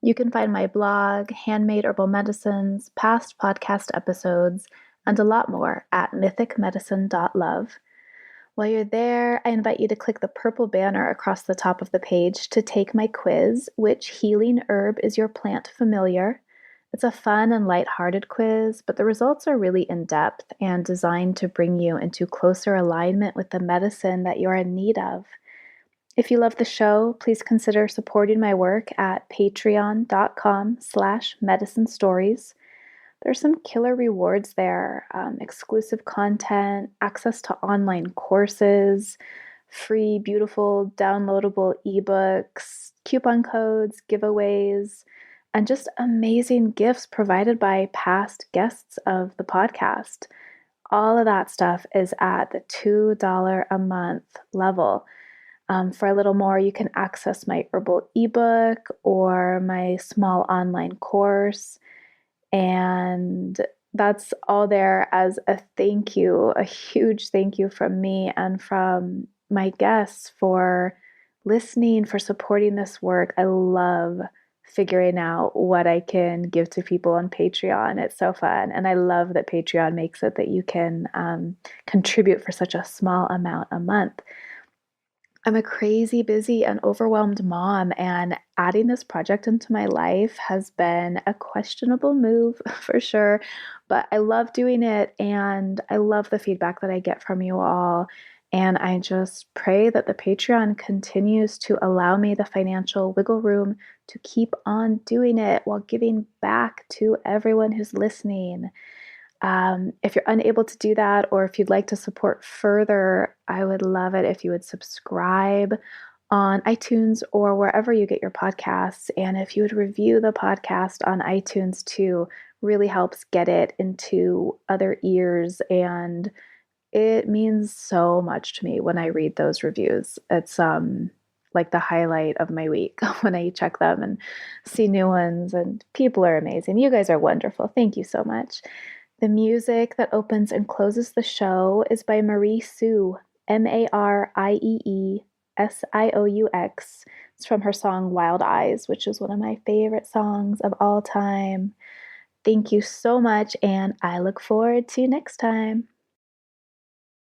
You can find my blog, handmade herbal medicines, past podcast episodes, and a lot more at mythicmedicine.love. While you're there, I invite you to click the purple banner across the top of the page to take my quiz, Which Healing Herb is Your Plant Familiar? It's a fun and lighthearted quiz, but the results are really in-depth and designed to bring you into closer alignment with the medicine that you're in need of. If you love the show, please consider supporting my work at patreon.com/medicine stories. There's some killer rewards there, exclusive content, access to online courses, free, beautiful, downloadable ebooks, coupon codes, giveaways, and just amazing gifts provided by past guests of the podcast. All of that stuff is at the $2 a month level. For a little more, you can access my herbal ebook or my small online course. And that's all there as a thank you, a huge thank you from me and from my guests for listening, for supporting this work. I love figuring out what I can give to people on Patreon. It's so fun. And I love that Patreon makes it that you can contribute for such a small amount a month. I'm a crazy busy and overwhelmed mom, and adding this project into my life has been a questionable move for sure. But I love doing it, and I love the feedback that I get from you all. And I just pray that the Patreon continues to allow me the financial wiggle room to keep on doing it while giving back to everyone who's listening. If you're unable to do that, or if you'd like to support further, I would love it if you would subscribe on iTunes or wherever you get your podcasts. And if you would review the podcast on iTunes too, really helps get it into other ears. And it means so much to me when I read those reviews. It's like the highlight of my week when I check them and see new ones. And people are amazing. You guys are wonderful. Thank you so much. The music that opens and closes the show is by Marie Sioux, Marieesioux. It's from her song Wild Eyes, which is one of my favorite songs of all time. Thank you so much, and I look forward to next time.